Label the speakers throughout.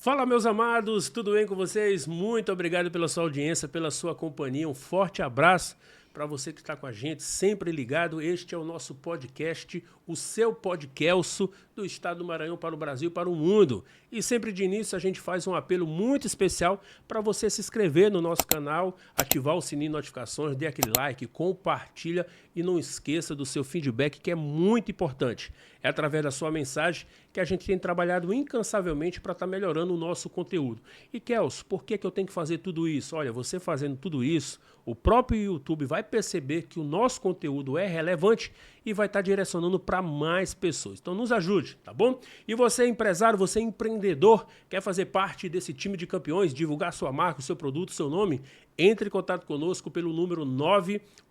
Speaker 1: Fala, meus amados, tudo bem com vocês? Muito obrigado pela sua audiência, pela sua companhia. Um forte abraço para você que está com a gente, sempre ligado. Este é o nosso podcast, o seu podcast do estado do Maranhão para o Brasil e para o mundo. E sempre de início a gente faz um apelo muito especial para você se inscrever no nosso canal, ativar o sininho de notificações, dê aquele like, compartilha e não esqueça do seu feedback, que é muito importante. É através da sua mensagem que a gente tem trabalhado incansavelmente para estar melhorando o nosso conteúdo. E Kelso, por que eu tenho que fazer tudo isso? Olha, você fazendo tudo isso, o próprio YouTube vai perceber que o nosso conteúdo é relevante e vai estar direcionando para mais pessoas. Então nos ajude, tá bom? E você empresário, você empreendedor, quer fazer parte desse time de campeões, divulgar sua marca, o seu produto, o seu nome? Entre em contato conosco pelo número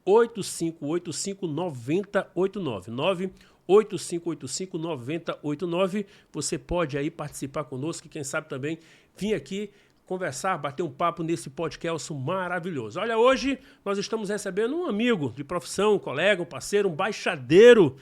Speaker 1: 985859089. 8585-9089. Você pode aí participar conosco e quem sabe também vir aqui conversar, bater um papo nesse podcast maravilhoso. Olha, hoje nós estamos recebendo um amigo de profissão, um colega, um parceiro, um baixadeiro.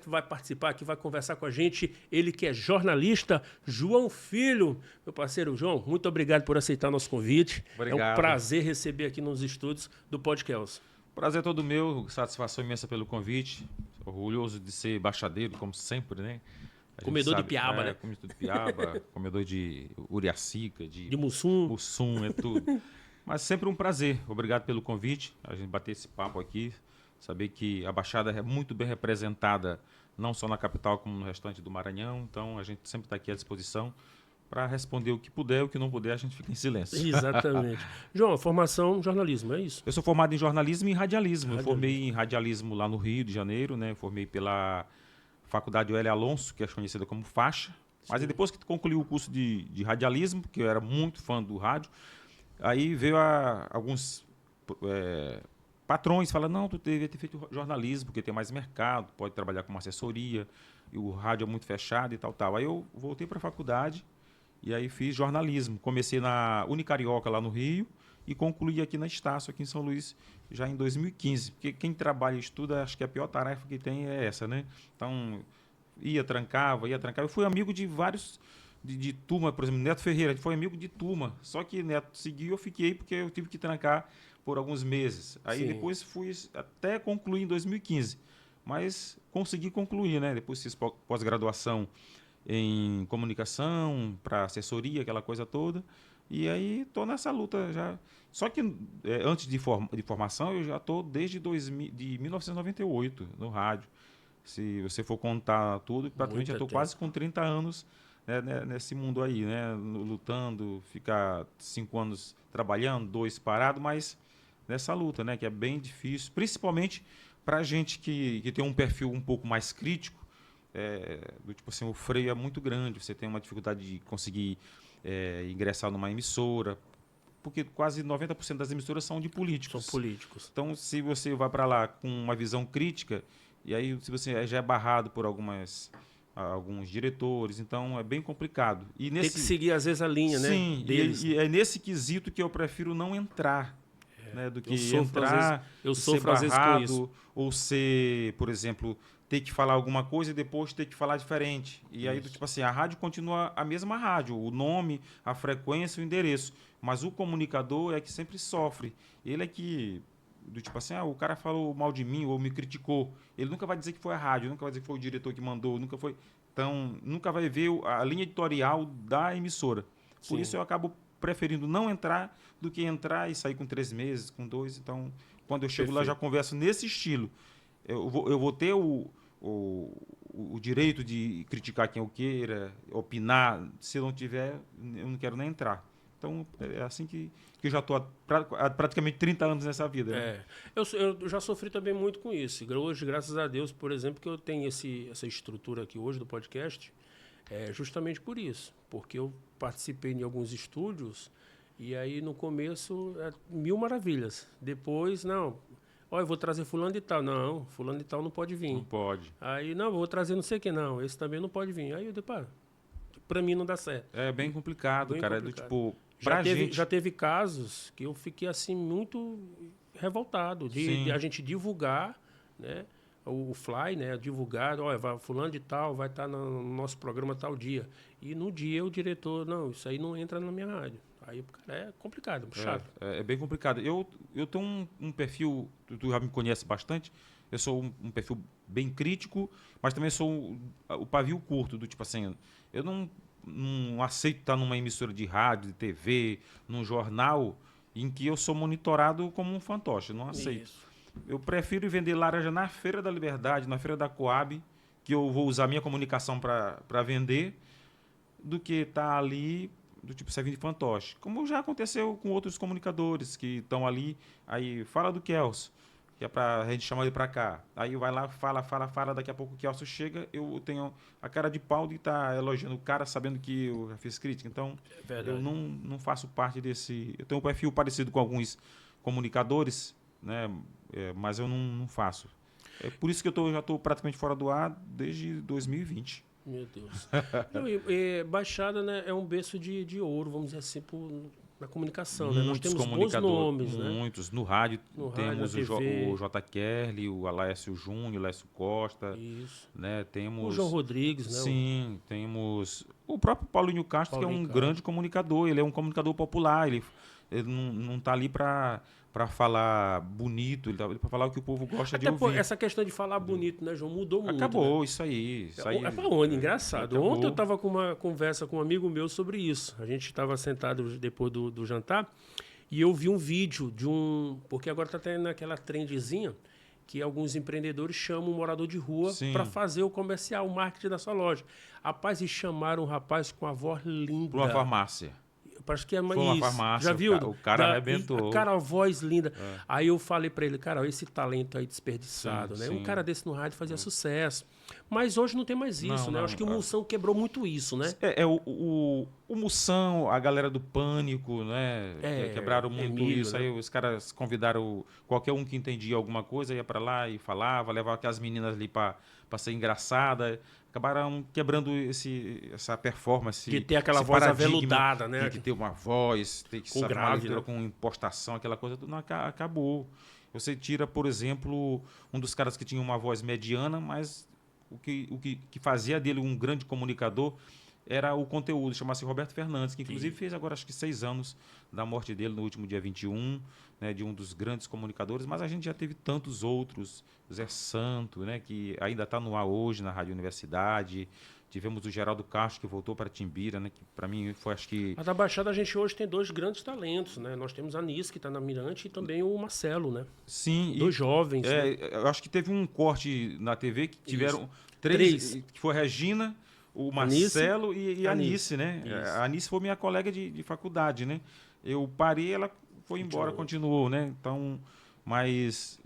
Speaker 1: Vai participar aqui, vai conversar com a gente. Ele que é jornalista, João Filho. Meu parceiro João, muito obrigado por aceitar nosso convite.
Speaker 2: Obrigado.
Speaker 1: É um prazer receber aqui nos estúdios do podcast.
Speaker 2: Prazer todo meu, satisfação imensa pelo convite. Orgulhoso de ser baixadeiro, como sempre, né?
Speaker 1: Comedor de piaba, né?
Speaker 2: Comedor de piaba, comedor de uriacica, de
Speaker 1: mussum.
Speaker 2: Mussum, é tudo. Mas sempre um prazer. Obrigado pelo convite. A gente bater esse papo aqui. Saber que a Baixada é muito bem representada, não só na capital, como no restante do Maranhão. Então, a gente sempre está aqui à disposição para responder o que puder, o que não puder, a gente fica em silêncio.
Speaker 1: Exatamente. João, formação jornalismo, é isso?
Speaker 2: Eu sou formado em jornalismo e radialismo. Eu formei em radialismo lá no Rio de Janeiro, né? Formei pela Faculdade L. Alonso, que é conhecida como Faixa. Mas depois que concluí o curso de radialismo, porque eu era muito fã do rádio, aí veio alguns patrões falando, não, tu devia ter feito jornalismo, porque tem mais mercado, pode trabalhar com uma assessoria, e o rádio é muito fechado e tal, tal. Aí eu voltei para a faculdade e aí fiz jornalismo. Comecei na Unicarioca, lá no Rio, e concluí aqui na Estácio, aqui em São Luís, já em 2015. Porque quem trabalha e estuda, acho que a pior tarefa que tem é essa, né? Então, trancava. Eu fui amigo de vários, de turma, por exemplo, Neto Ferreira, foi amigo de turma. Só que Neto seguiu, eu fiquei, porque eu tive que trancar por alguns meses. Aí depois fui até concluir em 2015. Mas consegui concluir, né? Depois fiz pós-graduação em comunicação, para assessoria, aquela coisa toda. E aí estou nessa luta já. Só que antes de formação, eu já estou desde 1998 no rádio. Se você for contar tudo, praticamente já estou quase com 30 anos, né, nesse mundo aí, né, lutando, ficar 5 anos trabalhando, 2 parado, mas nessa luta, né, que é bem difícil, principalmente para a gente que tem um perfil um pouco mais crítico. Do tipo assim, o freio é muito grande, você tem uma dificuldade de conseguir ingressar numa emissora, porque quase 90% das emissoras são de políticos.
Speaker 1: São políticos.
Speaker 2: Então, se você vai para lá com uma visão crítica, e aí se você já é barrado por alguns diretores, então é bem complicado. E
Speaker 1: tem que seguir, às vezes, a linha,
Speaker 2: sim,
Speaker 1: né, deles.
Speaker 2: E é nesse quesito que eu prefiro não entrar. Né, do que
Speaker 1: eu
Speaker 2: ser
Speaker 1: sofro às vezes com isso.
Speaker 2: Ou ser, por exemplo, ter que falar alguma coisa e depois ter que falar diferente. E aí, tipo assim, a rádio continua a mesma rádio, o nome, a frequência, o endereço. Mas o comunicador é que sempre sofre. Ele é que, do tipo assim, o cara falou mal de mim ou me criticou. Ele nunca vai dizer que foi a rádio, nunca vai dizer que foi o diretor que mandou, nunca foi. Então, nunca vai ver a linha editorial da emissora. Por isso eu acabo preferindo não entrar do que entrar e sair com 3 meses, com 2. Então, quando eu chego lá, já converso nesse estilo. Eu vou ter o direito de criticar quem eu queira, opinar. Se eu não tiver, eu não quero nem entrar. Então, é assim que eu já estou há praticamente 30 anos nessa vida. Né?
Speaker 1: Eu já sofri também muito com isso. Hoje, graças a Deus, por exemplo, que eu tenho essa estrutura aqui hoje do podcast, justamente por isso. Porque eu participei de alguns estúdios e aí no começo mil maravilhas. Depois, não, eu vou trazer fulano de tal. Não, fulano de tal não pode vir.
Speaker 2: Não pode.
Speaker 1: Aí, não, vou trazer não sei o que, não. Esse também não pode vir. Aí eu digo, pra mim não dá certo.
Speaker 2: É bem complicado,
Speaker 1: bem
Speaker 2: cara.
Speaker 1: complicado.
Speaker 2: Tipo,
Speaker 1: já teve casos que eu fiquei assim muito revoltado de a gente divulgar, né? o fly, né, divulgado, olha, fulano de tal vai estar no nosso programa tal dia. E no dia o diretor, não, isso aí não entra na minha rádio. Aí, cara, é complicado, chato.
Speaker 2: É bem complicado. Eu tenho um perfil, tu já me conhece bastante, eu sou um perfil bem crítico, mas também sou o pavio curto, do tipo assim, eu não aceito estar numa emissora de rádio, de TV, num jornal, em que eu sou monitorado como um fantoche, eu não aceito.
Speaker 1: Isso.
Speaker 2: Eu prefiro vender laranja na Feira da Liberdade, na Feira da Coab, que eu vou usar minha comunicação para vender, do que estar ali do tipo servindo de fantoche. Como já aconteceu com outros comunicadores que estão ali, aí fala do Kelso, que é para a gente chamar ele para cá. Aí vai lá, fala, daqui a pouco o Kelso chega, eu tenho a cara de pau de estar elogiando o cara sabendo que eu já fiz crítica. Então, eu não faço parte desse... Eu tenho um perfil parecido com alguns comunicadores, né? Mas eu não faço. É por isso que eu já estou praticamente fora do ar desde 2020.
Speaker 1: Meu Deus. Não, Baixada, né, é um berço de ouro, vamos dizer assim, na comunicação. Né? Nós temos bons nomes.
Speaker 2: Muitos. Né? No rádio temos
Speaker 1: TV.
Speaker 2: o J. Kerli, o Alécio Júnior, o Lécio Costa.
Speaker 1: Isso.
Speaker 2: Né? Temos,
Speaker 1: o João Rodrigues. Né?
Speaker 2: Sim, temos o próprio Paulinho Castro, que é um grande comunicador. Ele é um comunicador popular. Ele não está ali para falar bonito, ele tá para falar o que o povo gosta de ouvir.
Speaker 1: Essa questão de falar bonito, né, João, mudou muito.
Speaker 2: Acabou,
Speaker 1: né?
Speaker 2: Isso aí.
Speaker 1: É para onde? Engraçado. Acabou. Ontem eu estava com uma conversa com um amigo meu sobre isso. A gente estava sentado depois do jantar e eu vi um vídeo de porque agora está tendo aquela trendzinha que alguns empreendedores chamam um morador de rua para fazer o comercial, o marketing da sua loja. Rapaz, e chamaram um rapaz com a voz linda.
Speaker 2: Para uma farmácia.
Speaker 1: Parece que é
Speaker 2: Foi uma farmácia.
Speaker 1: Já viu?
Speaker 2: O cara arrebentou.
Speaker 1: Cara, a voz linda. Aí eu falei para ele, cara, esse talento aí desperdiçado, né? Um cara desse no rádio fazia sucesso. Mas hoje não tem mais isso, né? Acho que o Moção quebrou muito isso, né?
Speaker 2: O Moção, a galera do Pânico, né? Quebraram muito isso.
Speaker 1: Né?
Speaker 2: Aí os caras convidaram qualquer um que entendia alguma coisa, ia para lá e falava, levava aquelas meninas ali para ser engraçada. Acabaram quebrando essa performance.
Speaker 1: De ter aquela voz aveludada, né?
Speaker 2: De ter uma voz, ter que saber uma leitura, né? Com impostação, aquela coisa, tudo acabou. Você tira, por exemplo, um dos caras que tinha uma voz mediana, mas o que fazia dele um grande comunicador era o conteúdo, chama-se Roberto Fernandes, que inclusive fez agora acho que 6 anos da morte dele no último dia 21, né, de um dos grandes comunicadores, mas a gente já teve tantos outros, Zé Santo, né, que ainda está no ar hoje na Rádio Universidade, tivemos o Geraldo Castro, que voltou para Timbira, né, que para mim foi, acho que...
Speaker 1: Mas na Baixada a gente hoje tem 2 grandes talentos, né, nós temos a Anice, que está na Mirante, e também o Marcelo, né.
Speaker 2: Sim.
Speaker 1: 2 jovens. Né?
Speaker 2: Eu acho que teve um corte na TV que tiveram 3, que foi a Regina, o Marcelo e a Anice, né? Isso. A Anice foi minha colega de faculdade, né? Eu parei, ela foi embora, continuou, né? Então, mas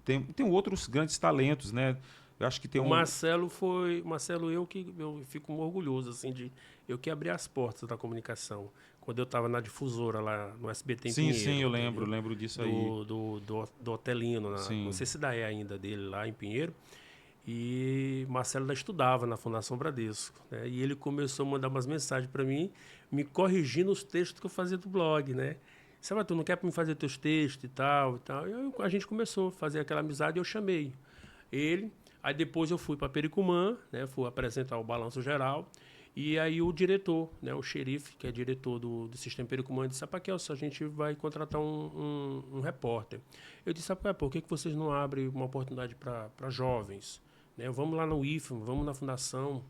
Speaker 2: tem outros grandes talentos, né? Eu acho que tem
Speaker 1: Marcelo, eu fico orgulhoso, assim, eu que abri as portas da comunicação. Quando eu estava na difusora lá no SBT em Pinheiro.
Speaker 2: Sim, eu lembro disso aí.
Speaker 1: Do Otelino, não sei se dá ainda dele lá em Pinheiro. E Marcelo já estudava na Fundação Bradesco, né? E ele começou a mandar umas mensagens para mim, me corrigindo os textos que eu fazia do blog, né? Sabe, tu não quer me fazer teus textos e tal e tal. E a gente começou a fazer aquela amizade e eu chamei ele. Aí depois eu fui para Pericumã, né? Fui apresentar o Balanço Geral. E aí o diretor, né? O xerife, que é diretor do Sistema Pericumã, disse, Kelso, a gente vai contratar um repórter. Eu disse, por que vocês não abrem uma oportunidade para jovens? Né? Vamos lá no IFM, vamos na fundação,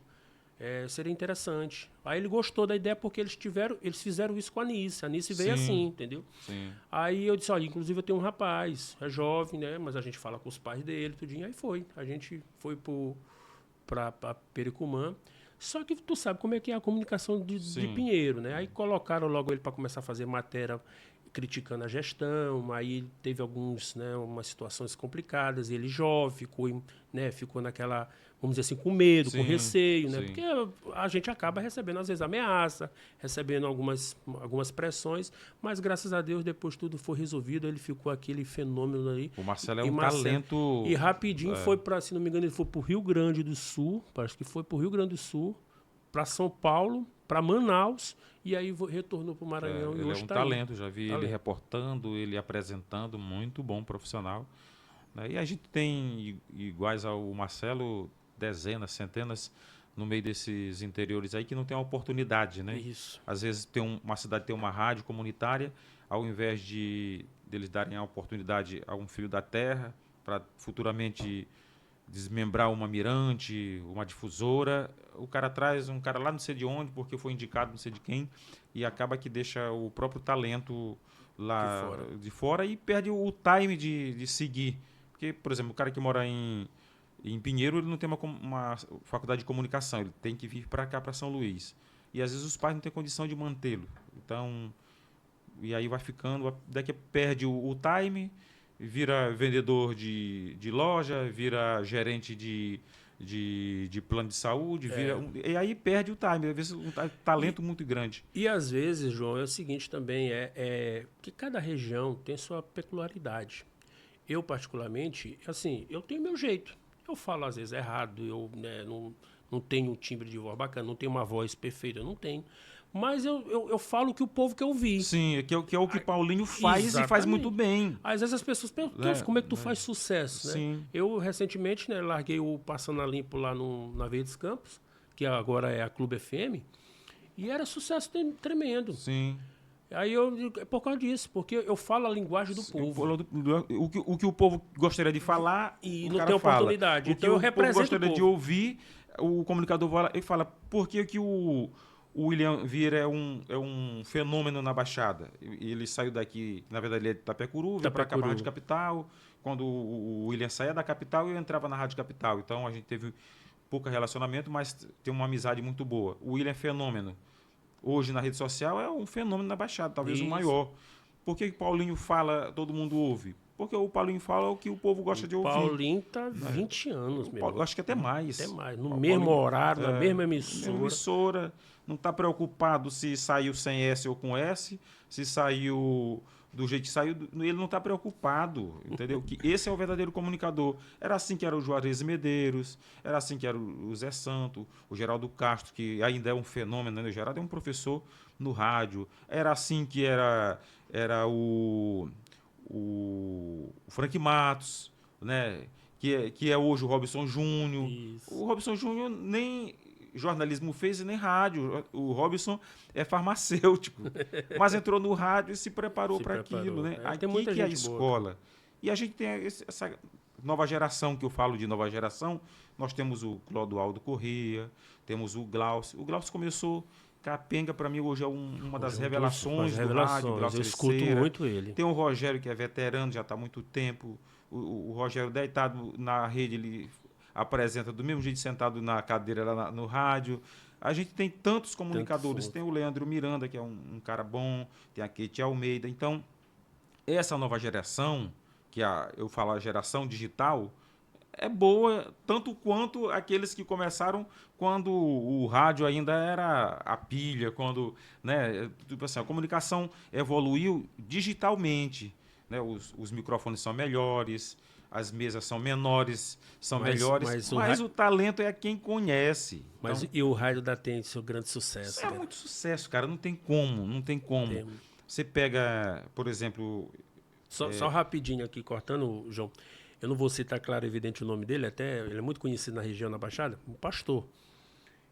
Speaker 1: seria interessante. Aí ele gostou da ideia porque eles fizeram isso com a Anice veio assim, entendeu?
Speaker 2: Sim.
Speaker 1: Aí eu disse, olha, inclusive eu tenho um rapaz, é jovem, né? Mas a gente fala com os pais dele, tudinho. Aí a gente foi para Pericumã. Só que tu sabe como é que é a comunicação de Pinheiro, né? Aí colocaram logo ele para começar a fazer matéria criticando a gestão, aí teve umas situações complicadas, ele jovem, ficou naquela, vamos dizer assim, com medo, com receio, né? Porque a gente acaba recebendo, às vezes, ameaça, recebendo algumas pressões, mas, graças a Deus, depois tudo foi resolvido, ele ficou aquele fenômeno ali.
Speaker 2: O Marcelo é um talento...
Speaker 1: E rapidinho foi para, se não me engano, ele foi para o Rio Grande do Sul, parece que foi para o Rio Grande do Sul, para São Paulo, para Manaus, e aí retornou para o Maranhão. E
Speaker 2: ele
Speaker 1: hoje
Speaker 2: é um talento, já vi ele reportando, ele apresentando, muito bom profissional. né? E a gente tem, iguais ao Marcelo, dezenas, centenas no meio desses interiores aí que não tem a oportunidade, né?
Speaker 1: Isso.
Speaker 2: Às vezes uma cidade tem uma rádio comunitária, ao invés de deles darem a oportunidade a um filho da terra para futuramente desmembrar uma mirante, uma difusora, o cara traz um cara lá não sei de onde, porque foi indicado não sei de quem, e acaba que deixa o próprio talento lá de fora e perde o time de seguir. Porque, por exemplo, o cara que mora em Pinheiro, ele não tem uma faculdade de comunicação, ele tem que vir para cá, para São Luís. E às vezes os pais não têm condição de mantê-lo. Então, e aí vai ficando, daqui perde o time, vira vendedor de loja, vira gerente de plano de saúde, e aí perde o time, às vezes um talento muito grande.
Speaker 1: E às vezes, João, é o seguinte também, que cada região tem sua peculiaridade. Eu, particularmente, assim, eu tenho meu jeito. Eu falo às vezes errado, eu não tenho um timbre de voz bacana, não tenho uma voz perfeita, eu não tenho. Mas eu falo que o povo quer ouvir.
Speaker 2: Sim, que é o que Paulinho faz. Exatamente. E faz muito bem.
Speaker 1: Às vezes as pessoas perguntam, como é que tu faz sucesso?
Speaker 2: Sim.
Speaker 1: Né? Eu, recentemente, larguei o Passando a Limpo lá na Verdes Campos, que agora é a Clube FM, e era sucesso tremendo.
Speaker 2: Sim.
Speaker 1: Aí é por causa disso, porque eu falo a linguagem do povo.
Speaker 2: O que o povo gostaria de falar,
Speaker 1: e não tem oportunidade.
Speaker 2: Então eu represento o povo gostaria de ouvir, o comunicador vai e fala, por que o William Vieira é um fenômeno na Baixada? Ele saiu daqui, na verdade ele é de Itapecuru, veio para cá, para a Rádio Capital. Quando o William saía da Capital, eu entrava na Rádio Capital. Então a gente teve pouco relacionamento, mas tem uma amizade muito boa. O William é fenômeno. Hoje na rede social é um fenômeno na Baixada, talvez o maior. Por que o Paulinho fala, todo mundo ouve? Porque o Paulinho fala o que o povo gosta de ouvir.
Speaker 1: O Paulinho está 20 anos, meu.
Speaker 2: Eu acho que até mais.
Speaker 1: Até mais. No mesmo horário, na mesma
Speaker 2: emissora. Não está preocupado se saiu sem S ou com S, se saiu do jeito que saiu. Ele não está preocupado, entendeu? Que esse é o verdadeiro comunicador. Era assim que era o Juarez Medeiros, era assim que era o Zé Santo, o Geraldo Castro, que ainda é um fenômeno, né? O Geraldo é um professor no rádio. Era assim que era o Frank Matos, né? Que é hoje o Robson Júnior. O Robson Júnior nem jornalismo fez e nem rádio. O Robson é farmacêutico, mas entrou no rádio e se preparou para aquilo. Né? Aqui que é a escola. Boa. E a gente tem essa nova geração, que eu falo de nova geração. Nós temos o Clodoaldo Corrêa, temos o Glaucio. O Glaucio começou capenga, para mim hoje é uma das revelações do rádio.
Speaker 1: Eu escuto muito ele.
Speaker 2: Tem o Rogério, que é veterano, já está há muito tempo. O Rogério, deitado na rede, ele apresenta do mesmo jeito, sentado na cadeira lá no rádio. A gente tem tantos comunicadores. Tem o Leandro Miranda, que é um cara bom, tem a Kate Almeida. Então, essa nova geração, que eu falo a geração digital, é boa tanto quanto aqueles que começaram quando o rádio ainda era a pilha, quando, né, tipo assim, a comunicação evoluiu digitalmente, né, os microfones são melhores, as mesas são menores, melhores, mas o talento é quem conhece.
Speaker 1: Mas
Speaker 2: então,
Speaker 1: e o rádio tem seu grande sucesso?
Speaker 2: É muito sucesso, cara, não tem como. Você pega, por exemplo...
Speaker 1: Só rapidinho aqui, cortando, João. Eu não vou citar, claro, evidente o nome dele, até ele é muito conhecido na região, na Baixada, um pastor.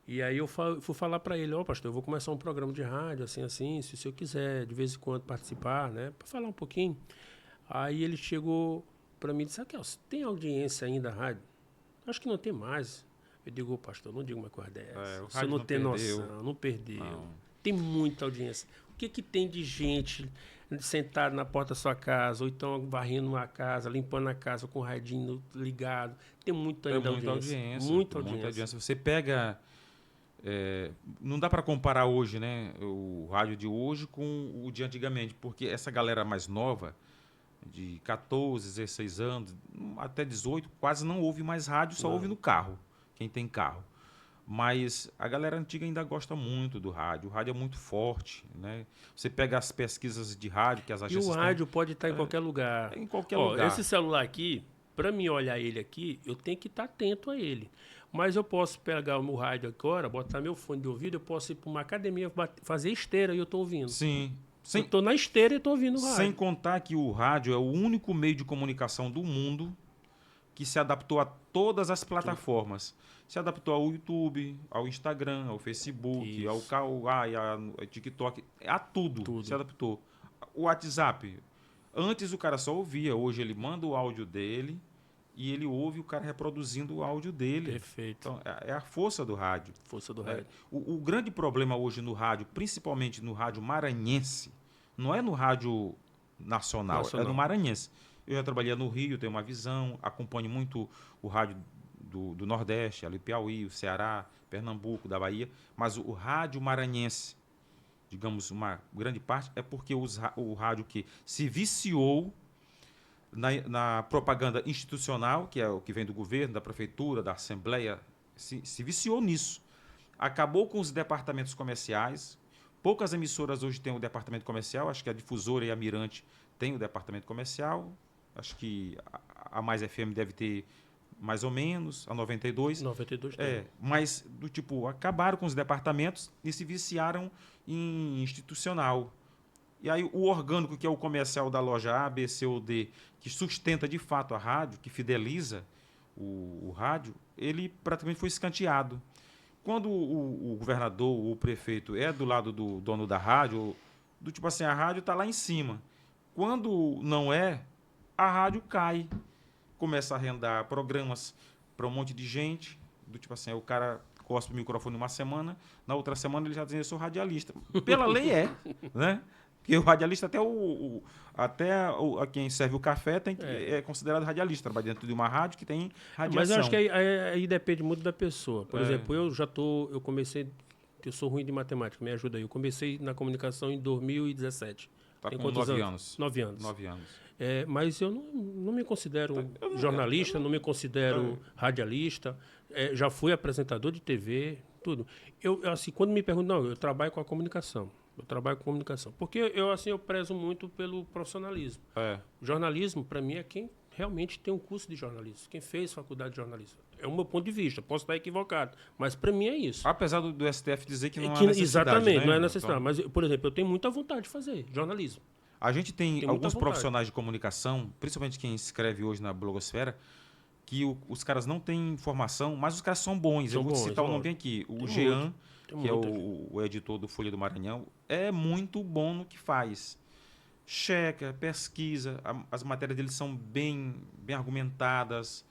Speaker 1: E aí eu fui falar para ele, pastor, eu vou começar um programa de rádio, assim, se o senhor quiser, de vez em quando, participar, né, para falar um pouquinho. Aí ele chegou para mim e disse, tem audiência ainda, rádio? Acho que não tem mais. Eu digo, pastor, não digo uma coisa dessa. Você não tem noção, não perdeu. Não. Tem muita audiência. O que tem de gente sentado na porta da sua casa, ou então varrendo uma casa, limpando a casa com o radinho ligado? Tem muita audiência. Muita audiência.
Speaker 2: Você pega... não dá para comparar hoje, né, o rádio de hoje com o de antigamente, porque essa galera mais nova, de 14, 16 anos, até 18, quase não ouve mais rádio, só ouve no carro, quem tem carro. Mas a galera antiga ainda gosta muito do rádio. O rádio é muito forte, né? Você pega as pesquisas de rádio que as agências têm.
Speaker 1: E o rádio pode estar em qualquer lugar.
Speaker 2: Em qualquer lugar.
Speaker 1: Esse celular aqui, para mim olhar ele aqui, eu tenho que estar atento a ele. Mas eu posso pegar o meu rádio agora, botar meu fone de ouvido, eu posso ir para uma academia, fazer esteira e eu estou ouvindo.
Speaker 2: Sim.
Speaker 1: Eu estou na esteira e estou ouvindo o rádio.
Speaker 2: Sem contar que o rádio é o único meio de comunicação do mundo que se adaptou a todas as plataformas. Se adaptou ao YouTube, ao Instagram, ao Facebook,
Speaker 1: Isso.
Speaker 2: ao Kawaii, ao TikTok, a tudo se adaptou. O WhatsApp, antes o cara só ouvia, hoje ele manda o áudio dele e ele ouve o cara reproduzindo o áudio dele.
Speaker 1: Perfeito.
Speaker 2: Então, é a força do rádio.
Speaker 1: Força do rádio.
Speaker 2: O grande problema hoje no rádio, principalmente no rádio maranhense, não é no rádio nacional, é no maranhense. Eu já trabalhei no Rio, tenho uma visão, acompanho muito o rádio do Nordeste, ali Piauí, o Ceará, Pernambuco, da Bahia, mas o rádio maranhense, digamos, uma grande parte, é porque o rádio que se viciou na propaganda institucional, que é o que vem do governo, da prefeitura, da Assembleia, se viciou nisso. Acabou com os departamentos comerciais. Poucas emissoras hoje têm o departamento comercial, acho que a Difusora e a Mirante têm o departamento comercial, acho que a Mais FM deve ter mais ou menos, a 92.
Speaker 1: 92 tem.
Speaker 2: Mas do tipo, acabaram com os departamentos e se viciaram em institucional. E aí o orgânico, que é o comercial da loja A, B, C ou D, que sustenta de fato a rádio, que fideliza o rádio, ele praticamente foi escanteado. Quando o governador, o prefeito é do lado do dono da rádio, do tipo assim, a rádio está lá em cima. Quando não é, a rádio cai. Começa a arrendar programas para um monte de gente, do tipo assim, o cara cospe o microfone uma semana, na outra semana ele já diz, eu sou radialista. Pela lei né? Porque o radialista, até quem serve o café é considerado radialista, trabalha dentro de uma rádio que tem radiação.
Speaker 1: Mas eu acho que aí depende muito da pessoa. Por exemplo, eu comecei, eu sou ruim de matemática, me ajuda aí. Eu comecei na comunicação em 2017.
Speaker 2: Tá com 9 anos.
Speaker 1: 9 anos.
Speaker 2: 9 anos.
Speaker 1: Mas eu não me considero jornalista, não me considero radialista. Já fui apresentador de TV, tudo. Assim, quando me perguntam, eu trabalho com a comunicação. Eu trabalho com comunicação. Porque eu prezo muito pelo profissionalismo. Jornalismo, para mim, é quem realmente tem um curso de jornalismo, quem fez faculdade de jornalismo. É o meu ponto de vista, posso estar equivocado, mas para mim é isso.
Speaker 2: Apesar do STF dizer que não há necessidade.
Speaker 1: Exatamente,
Speaker 2: né?
Speaker 1: não é necessidade. Então, mas, por exemplo, eu tenho muita vontade de fazer jornalismo.
Speaker 2: A gente tem alguns profissionais de comunicação, principalmente quem escreve hoje na blogosfera, que os caras não têm formação, mas os caras são bons. Eu vou citar o nome aqui. O Jean, que é o editor do Folha do Maranhão, é muito bom no que faz. Checa, pesquisa, as matérias dele são bem argumentadas,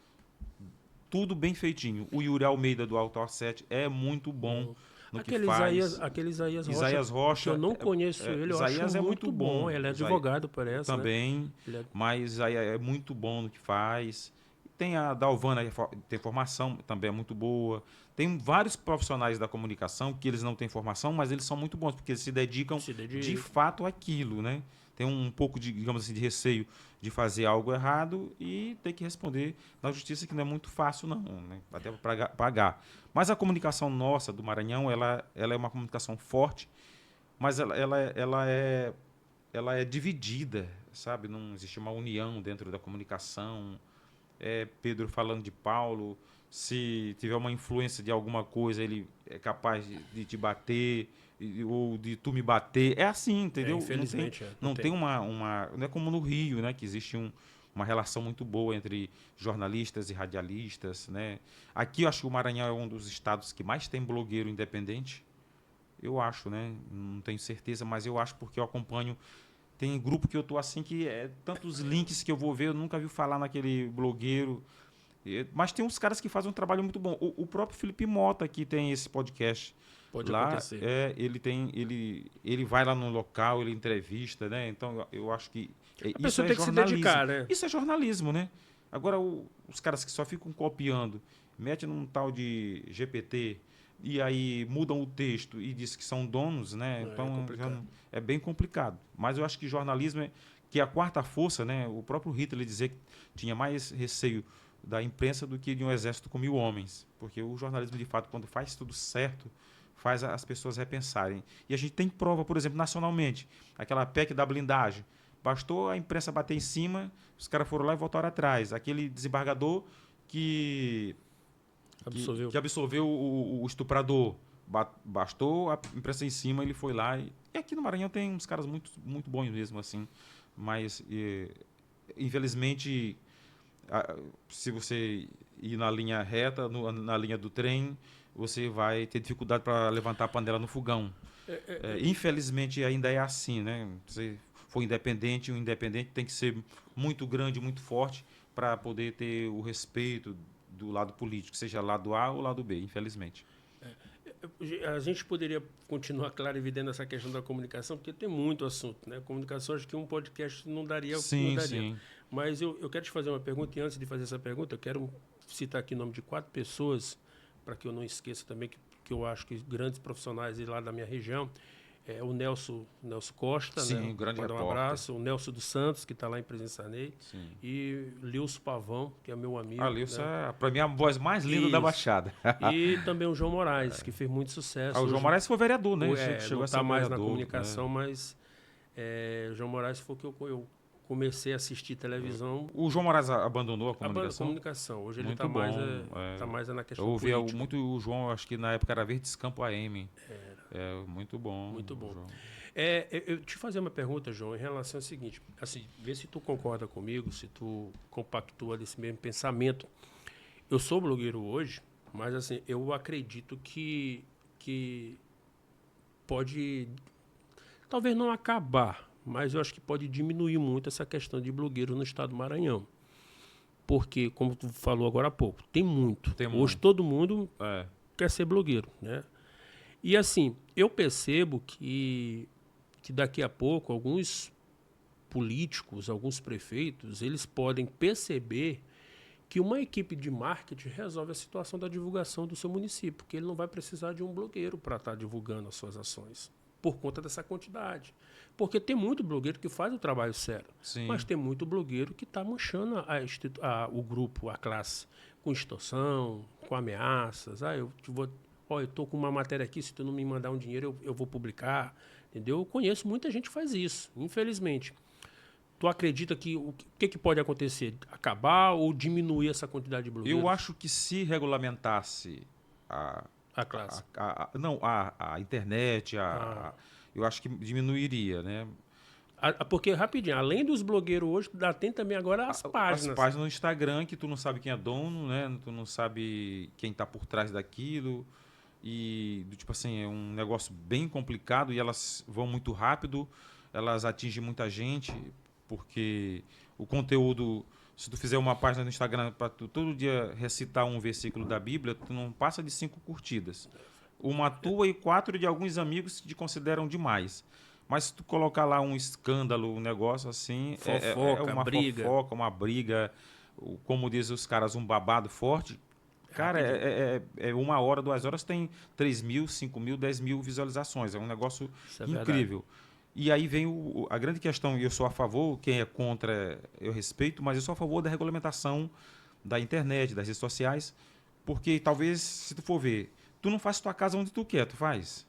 Speaker 2: tudo bem feitinho. O Yuri Almeida do Autor 7 é muito bom no que faz.
Speaker 1: Aquele
Speaker 2: Isaías Rocha,
Speaker 1: que eu não conheço ele, eu
Speaker 2: Isaías
Speaker 1: acho
Speaker 2: é
Speaker 1: muito bom. Ele é advogado, parece.
Speaker 2: Também, né? Mas Isaías é muito bom no que faz. Tem a Dalvana, tem formação, também é muito boa. Tem vários profissionais da comunicação que eles não têm formação, mas eles são muito bons, porque eles se dedicam de fato àquilo, né? Tem um pouco de, digamos assim, de receio de fazer algo errado e ter que responder na justiça, que não é muito fácil, não, né? Até para pagar. Mas a comunicação nossa do Maranhão, ela é uma comunicação forte, mas ela é dividida, sabe? Não existe uma união dentro da comunicação. Pedro falando de Paulo, se tiver uma influência de alguma coisa, ele é capaz de te bater ou de tu me bater. É assim, entendeu?
Speaker 1: Infelizmente.
Speaker 2: Não tem uma... Não é como no Rio, né? Que existe uma relação muito boa entre jornalistas e radialistas, né? Aqui eu acho que o Maranhão é um dos estados que mais tem blogueiro independente. Eu acho, né? Não tenho certeza, mas eu acho, porque eu acompanho. Tem grupo que eu tô assim, que tantos links que eu vou ver, eu nunca vi falar naquele blogueiro. Mas tem uns caras que fazem um trabalho muito bom. O próprio Felipe Mota aqui tem esse podcast.
Speaker 1: Pode
Speaker 2: lá,
Speaker 1: acontecer.
Speaker 2: Ele vai lá no local, ele entrevista, né? Então eu acho que isso é
Speaker 1: tem que se dedicar, né?
Speaker 2: Isso é jornalismo, né? Agora os caras que só ficam copiando, metem num tal de GPT e aí mudam o texto e diz que são donos, né? Então é bem complicado. Mas eu acho que jornalismo que é a quarta força, né? O próprio Hitler dizia que tinha mais receio da imprensa do que de um exército com 1000 homens, porque o jornalismo, de fato, quando faz tudo certo, faz as pessoas repensarem. E a gente tem prova, por exemplo, nacionalmente, aquela PEC da blindagem. Bastou a imprensa bater em cima, os caras foram lá e voltaram atrás. Aquele desembargador que absolveu o estuprador. Bastou a imprensa em cima, ele foi lá. E aqui no Maranhão tem uns caras muito, muito bons mesmo, assim. Mas, infelizmente, Se você ir na linha reta, na linha do trem, você vai ter dificuldade para levantar a panela no fogão. Infelizmente ainda é assim, né? Se for independente, o independente tem que ser muito grande, muito forte para poder ter o respeito do lado político, seja lado A ou lado B, infelizmente.
Speaker 1: A gente poderia continuar, claro, evidente essa questão da comunicação, porque tem muito assunto, né? Comunicação, acho que um podcast não daria.
Speaker 2: Sim,
Speaker 1: não daria.
Speaker 2: sim.
Speaker 1: Mas eu quero te fazer uma pergunta, e antes de fazer essa pergunta, eu quero citar aqui o nome de 4 pessoas, para que eu não esqueça também, que eu acho que grandes profissionais lá da minha região. O Nelson Costa,
Speaker 2: Sim,
Speaker 1: né?
Speaker 2: um grande
Speaker 1: Mandar um
Speaker 2: repórter.
Speaker 1: abraço. O Nelson dos Santos, que está lá em Presençanei.
Speaker 2: Sim.
Speaker 1: E Lilson Pavão, que é meu amigo.
Speaker 2: A Lilson
Speaker 1: né?
Speaker 2: é, para mim, a voz mais linda da Baixada.
Speaker 1: E também o João Moraes, que fez muito sucesso.
Speaker 2: O João Moraes foi vereador, né?
Speaker 1: Chegou a estar mais
Speaker 2: vereador,
Speaker 1: na comunicação,
Speaker 2: né?
Speaker 1: mas o João Moraes foi que eu comecei a assistir televisão.
Speaker 2: O João Moraes abandonou a comunicação?
Speaker 1: Comunicação. Hoje ele
Speaker 2: Muito
Speaker 1: está
Speaker 2: bom.
Speaker 1: mais na questão
Speaker 2: Eu ouvia
Speaker 1: política.
Speaker 2: muito o João, acho que na época era Verdes Campo AM. Muito bom.
Speaker 1: Muito bom.
Speaker 2: João.
Speaker 1: Eu te fazer uma pergunta, João, em relação ao seguinte, assim, vê se tu concorda comigo, se tu compactua desse mesmo pensamento. Eu sou blogueiro hoje, mas assim, eu acredito que pode, talvez não acabar, mas eu acho que pode diminuir muito essa questão de blogueiro no estado do Maranhão. Porque, como tu falou agora há pouco, tem muito. Hoje todo mundo quer ser blogueiro, né? E assim, eu percebo que daqui a pouco alguns políticos, alguns prefeitos, eles podem perceber que uma equipe de marketing resolve a situação da divulgação do seu município, porque ele não vai precisar de um blogueiro para estar divulgando as suas ações, por conta dessa quantidade. Porque tem muito blogueiro que faz o trabalho sério,
Speaker 2: Sim.
Speaker 1: mas tem muito blogueiro que está manchando o grupo, a classe, com extorsão, com ameaças. Eu estou com uma matéria aqui, se tu não me mandar um dinheiro, eu vou publicar. Entendeu? Eu conheço muita gente que faz isso, infelizmente. Tu acredita que o que pode acontecer? Acabar ou diminuir essa quantidade de blogueiros?
Speaker 2: Eu acho que se regulamentasse
Speaker 1: a classe.
Speaker 2: A internet, eu acho que diminuiria, né?
Speaker 1: Porque, rapidinho, além dos blogueiros hoje, tem também agora as páginas.
Speaker 2: As páginas no Instagram, que tu não sabe quem é dono, né? Tu não sabe quem está por trás daquilo. E, tipo assim, é um negócio bem complicado e elas vão muito rápido, elas atingem muita gente, porque o conteúdo, se tu fizer uma página no Instagram para tu todo dia recitar um versículo da Bíblia, tu não passa de 5 curtidas. Uma tua e 4 de alguns amigos que te consideram demais. Mas se tu colocar lá um escândalo, um negócio assim, uma fofoca, uma briga, como dizem os caras, um babado forte. Cara, 1 hora, 2 horas tem 3 mil, 5 mil, 10 mil visualizações. É um negócio incrível. E aí vem a grande questão, e eu sou a favor, quem é contra eu respeito, mas eu sou a favor da regulamentação da internet, das redes sociais, porque talvez, se tu for ver, tu não faz tua casa onde tu quer, tu faz.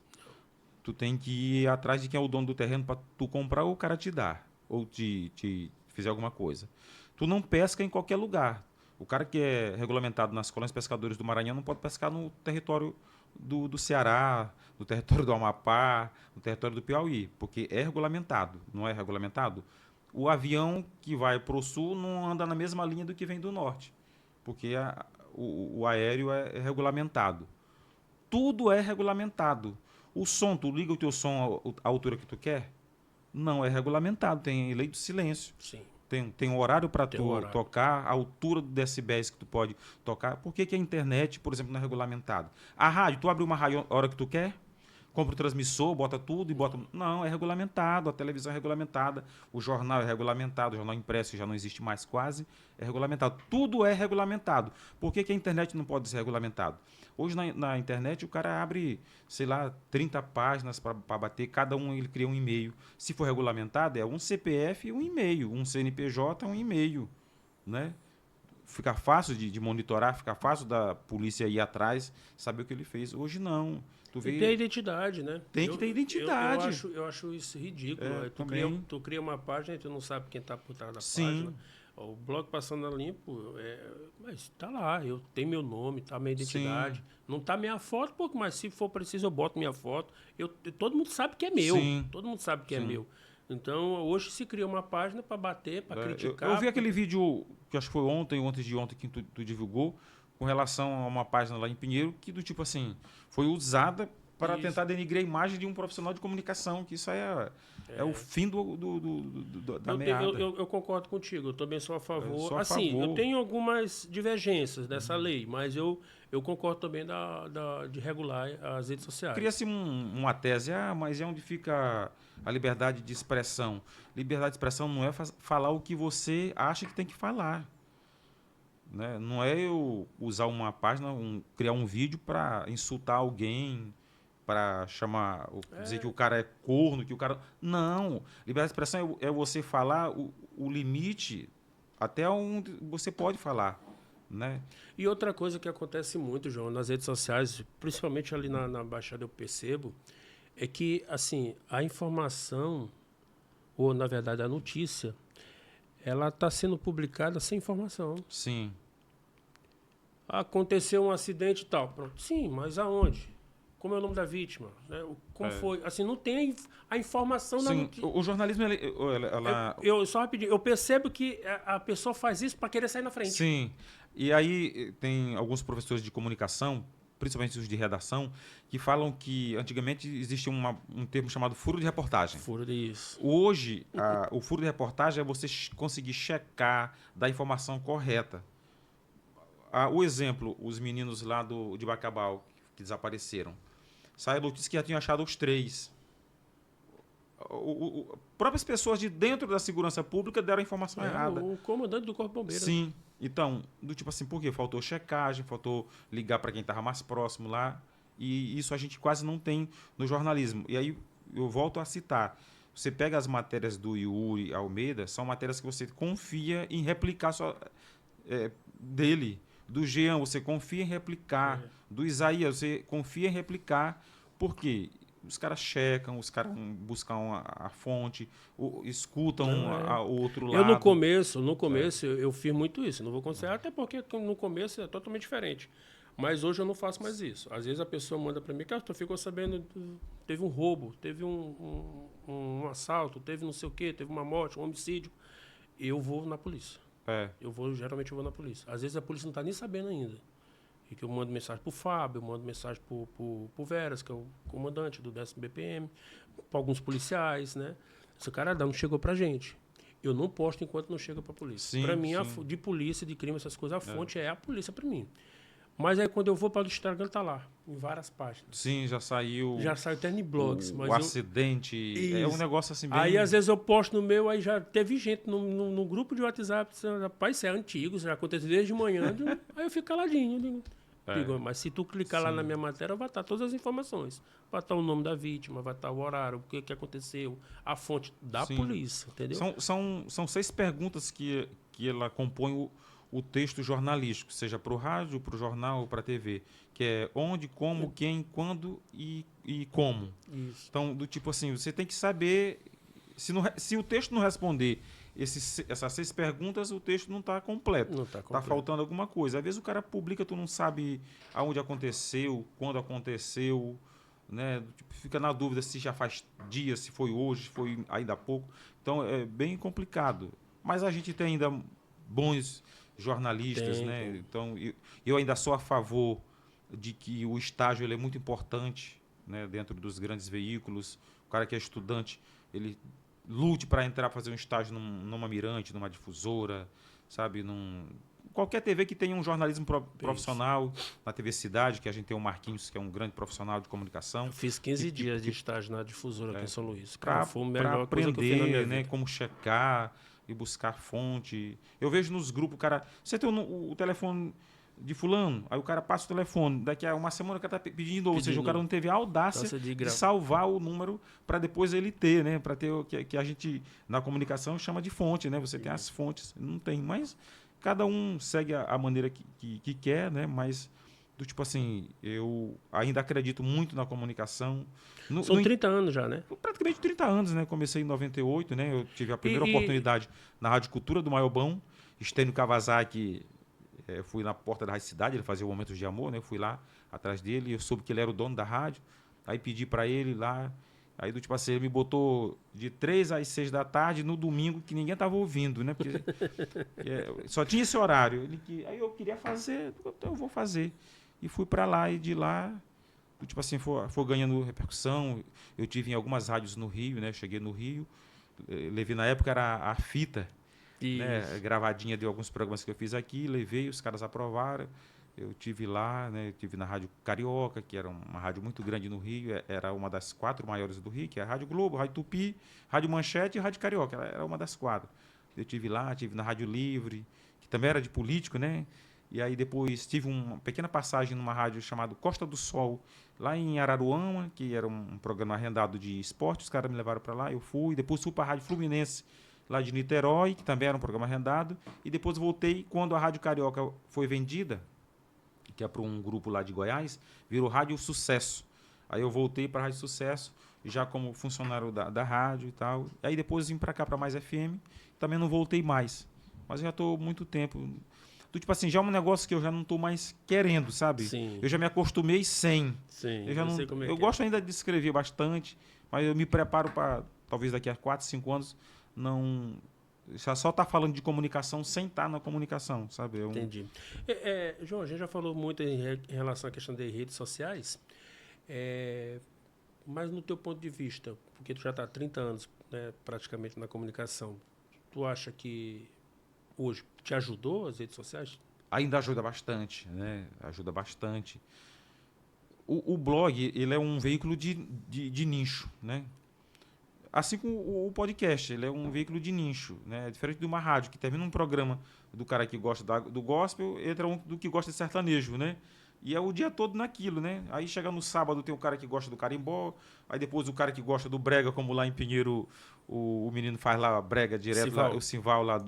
Speaker 2: Tu tem que ir atrás de quem é o dono do terreno para tu comprar ou o cara te dar, ou te fizer alguma coisa. Tu não pesca em qualquer lugar. O cara que é regulamentado nas colônias pescadores do Maranhão não pode pescar no território do Ceará, no território do Amapá, no território do Piauí, porque é regulamentado, não é regulamentado? O avião que vai para o sul não anda na mesma linha do que vem do norte, porque o aéreo é regulamentado. Tudo é regulamentado. O som, tu liga o teu som à altura que tu quer? Não é regulamentado, tem lei do silêncio.
Speaker 1: Sim.
Speaker 2: Tem um horário para tu tocar, a altura de decibéis que tu pode tocar. Por que a internet, por exemplo, não é regulamentada? A rádio, tu abre uma rádio a hora que tu quer, compra o transmissor, bota tudo e bota... Não, é regulamentado, a televisão é regulamentada, o jornal é regulamentado, o jornal impresso já não existe mais quase, é regulamentado. Tudo é regulamentado. Por que a internet não pode ser regulamentado? Hoje na internet o cara abre, sei lá, 30 páginas para bater, cada um ele cria um e-mail. Se for regulamentado, é um CPF e um e-mail, um CNPJ um e-mail, né? Fica fácil de monitorar, fica fácil da polícia ir atrás, saber o que ele fez. Hoje não.
Speaker 1: Tu vê... Tem identidade, né?
Speaker 2: Tem que ter identidade.
Speaker 1: Eu acho isso ridículo. Tu cria uma página e tu não sabe quem está por trás da página. O blog Passando a Limpo, mas tá lá, eu tenho meu nome, tá minha identidade. Sim. Não tá minha foto, mas se for preciso eu boto minha foto. Todo mundo sabe que é meu. Sim. Todo mundo sabe que é meu. Então, hoje se cria uma página para bater, para criticar.
Speaker 2: Eu vi aquele vídeo, que acho que foi ontem ou antes de ontem, que tu divulgou, com relação a uma página lá em Pinheiro, que do tipo assim, foi usada para tentar denigrir a imagem de um profissional de comunicação, que isso aí é o fim da meada.
Speaker 1: Eu concordo contigo, eu também sou a favor.
Speaker 2: Eu sou a
Speaker 1: assim,
Speaker 2: favor.
Speaker 1: eu tenho algumas divergências dessa lei, mas eu concordo também de regular as redes sociais.
Speaker 2: Cria-se uma tese, mas é onde fica a liberdade de expressão. Liberdade de expressão não é falar o que você acha que tem que falar. Né? Não é eu usar uma página, criar um vídeo para insultar alguém, para dizer que o cara é corno, que o cara... Não. Liberdade de expressão é você falar o limite até onde você pode falar. Né?
Speaker 1: E outra coisa que acontece muito, João, nas redes sociais, principalmente ali na Baixada eu percebo, é que assim, a informação, ou na verdade a notícia, ela está sendo publicada sem informação.
Speaker 2: Sim.
Speaker 1: Aconteceu um acidente e tal. Pronto. Sim, mas aonde? Como é o nome da vítima? Né? Como foi? Assim, não tem a informação na notícia.
Speaker 2: O jornalismo,
Speaker 1: eu só rapidinho, eu percebo que a pessoa faz isso para querer sair na frente.
Speaker 2: Sim. E aí tem alguns professores de comunicação, principalmente os de redação, que falam que antigamente existia um termo chamado furo de reportagem.
Speaker 1: Furo disso.
Speaker 2: Hoje, o furo de reportagem é você conseguir checar, dar a informação correta. O exemplo, os meninos lá de Bacabal, que desapareceram. Saiu a notícia que já tinham achado os 3. Próprias pessoas de dentro da segurança pública deram a informação errada.
Speaker 1: O comandante do Corpo Bombeiro.
Speaker 2: Sim. Então, do tipo assim, por quê? Faltou checagem, faltou ligar para quem estava mais próximo lá. E isso a gente quase não tem no jornalismo. E aí eu volto a citar. Você pega as matérias do Yuri Almeida, são matérias que você confia em replicar dele. Do Jean, você confia em replicar. Do Isaías, você confia em replicar. Por quê? Os caras checam, os caras buscam a fonte, escutam o outro lado.
Speaker 1: Eu no começo eu fiz muito isso. Não vou considerar, até porque no começo é totalmente diferente. Mas hoje eu não faço mais isso. Às vezes a pessoa manda para mim, cara, tu ficou sabendo, teve um roubo, teve um assalto, teve não sei o quê, teve uma morte, um homicídio. Eu vou na polícia. Geralmente eu vou na polícia. Às vezes a polícia não está nem sabendo ainda. E que eu mando mensagem pro Fábio, eu mando mensagem pro Veras, que é o comandante do 10º BPM, para alguns policiais, né? Esse cara não chegou pra gente. Eu não posto enquanto não chega pra polícia. Para mim, de polícia, de crime, essas coisas, a fonte é a polícia para mim. Mas aí quando eu vou para o Instagram, tá lá, em várias páginas.
Speaker 2: Sim, já saiu.
Speaker 1: Já saiu até em blogs.
Speaker 2: O acidente. Isso. É um negócio assim bem...
Speaker 1: Aí às vezes eu posto no meu, aí já teve gente no grupo de WhatsApp, rapaz, isso é antigo, isso já aconteceu desde manhã. Aí eu fico caladinho. Digo, mas se tu clicar lá na minha matéria, vai estar todas as informações. Vai estar o nome da vítima, vai estar o horário, o que aconteceu, a fonte da polícia, entendeu?
Speaker 2: São 6 perguntas que ela compõe o texto jornalístico, seja para o rádio, para o jornal ou para a TV, que é onde, como, quem, quando e como.
Speaker 1: Isso.
Speaker 2: Então, do tipo assim, você tem que saber, se o texto não responder essas 6 perguntas, o texto não está completo.
Speaker 1: Não está completo.
Speaker 2: Está faltando alguma coisa. Às vezes o cara publica, tu não sabe aonde aconteceu, quando aconteceu, né? Fica na dúvida se já faz dias, se foi hoje, se foi ainda há pouco. Então, é bem complicado. Mas a gente tem ainda bons jornalistas, né? Então, eu ainda sou a favor de que o estágio ele é muito importante, né? Dentro dos grandes veículos. O cara que é estudante, ele lute para entrar, fazer um estágio numa Mirante, numa difusora, sabe? Qualquer TV que tenha um jornalismo profissional, na TV Cidade, que a gente tem o Marquinhos, que é um grande profissional de comunicação.
Speaker 1: Eu fiz 15 dias de estágio na difusora aqui em São Luís.
Speaker 2: Para aprender, né? Como checar e buscar fonte. Eu vejo nos grupos, cara, você tem o telefone de fulano, aí o cara passa o telefone, daqui a uma semana o cara está pedindo, ou seja, o cara não teve a audácia de salvar o número para depois ele ter, né? Para ter o que a gente, na comunicação, chama de fonte, né? Você tem as fontes, não tem, mas cada um segue a maneira que quer, né? Mas, do tipo assim, eu ainda acredito muito na comunicação.
Speaker 1: São 30 anos já, né?
Speaker 2: Praticamente 30 anos, né? Comecei em 98, né? Eu tive a primeira oportunidade na Rádio Cultura do Maiobão. Estênio Kawasaki, fui na porta da Rádio Cidade, ele fazia o Momentos de Amor, né? Eu fui lá atrás dele, eu soube que ele era o dono da rádio. Aí pedi para ele lá, Aí, do tipo assim, ele me botou de 3 às 6 da tarde no domingo, que ninguém tava ouvindo, né? Porque só tinha esse horário. Aí eu queria fazer, então eu vou fazer. E fui para lá, e de lá, tipo assim, foi ganhando repercussão. Eu tive em algumas rádios no Rio, né? Cheguei no Rio, levei na época era a fita, né? Gravadinha de alguns programas que eu fiz aqui, levei, os caras aprovaram. Eu tive lá, né? Eu tive na Rádio Carioca, que era uma rádio muito grande no Rio, era uma das 4 maiores do Rio, que é a Rádio Globo, Rádio Tupi, Rádio Manchete e Rádio Carioca, era uma das 4. Eu tive lá, tive na Rádio Livre, que também era de político, né? E aí depois tive uma pequena passagem numa rádio chamada Costa do Sol, lá em Araruama, que era um programa arrendado de esporte, os caras me levaram para lá, eu fui. Depois fui para a Rádio Fluminense, lá de Niterói, que também era um programa arrendado. E depois voltei, quando a Rádio Carioca foi vendida, que é para um grupo lá de Goiás, virou Rádio Sucesso. Aí eu voltei para a Rádio Sucesso, já como funcionário da rádio e tal. Aí depois vim para cá, para Mais FM, também não voltei mais. Mas eu já estou muito tempo... Tipo assim, já é um negócio que eu já não estou mais querendo, sabe?
Speaker 1: Sim.
Speaker 2: Eu já me acostumei sem.
Speaker 1: Sim,
Speaker 2: eu já não,
Speaker 1: sei como é
Speaker 2: eu
Speaker 1: que
Speaker 2: gosto ainda de escrever bastante, mas eu me preparo para, talvez daqui a 4, 5 anos, não... Só tá falando de comunicação sem estar na comunicação, sabe?
Speaker 1: Entendi. João, a gente já falou muito em relação à questão das redes sociais, mas no teu ponto de vista, porque tu já está há 30 anos, né, praticamente na comunicação, tu acha que hoje te ajudou as redes sociais?
Speaker 2: Ainda ajuda bastante, né? Ajuda bastante. O blog, ele é um veículo de nicho, né? Assim como o podcast, ele é um veículo de nicho, né? Diferente de uma rádio, que termina um programa do cara que gosta do gospel, entra um do que gosta de sertanejo, né? E é o dia todo naquilo, né? Aí chega no sábado, tem o cara que gosta do carimbó, aí depois o cara que gosta do brega, como lá em Pinheiro o menino faz lá brega direto, lá, o Simval lá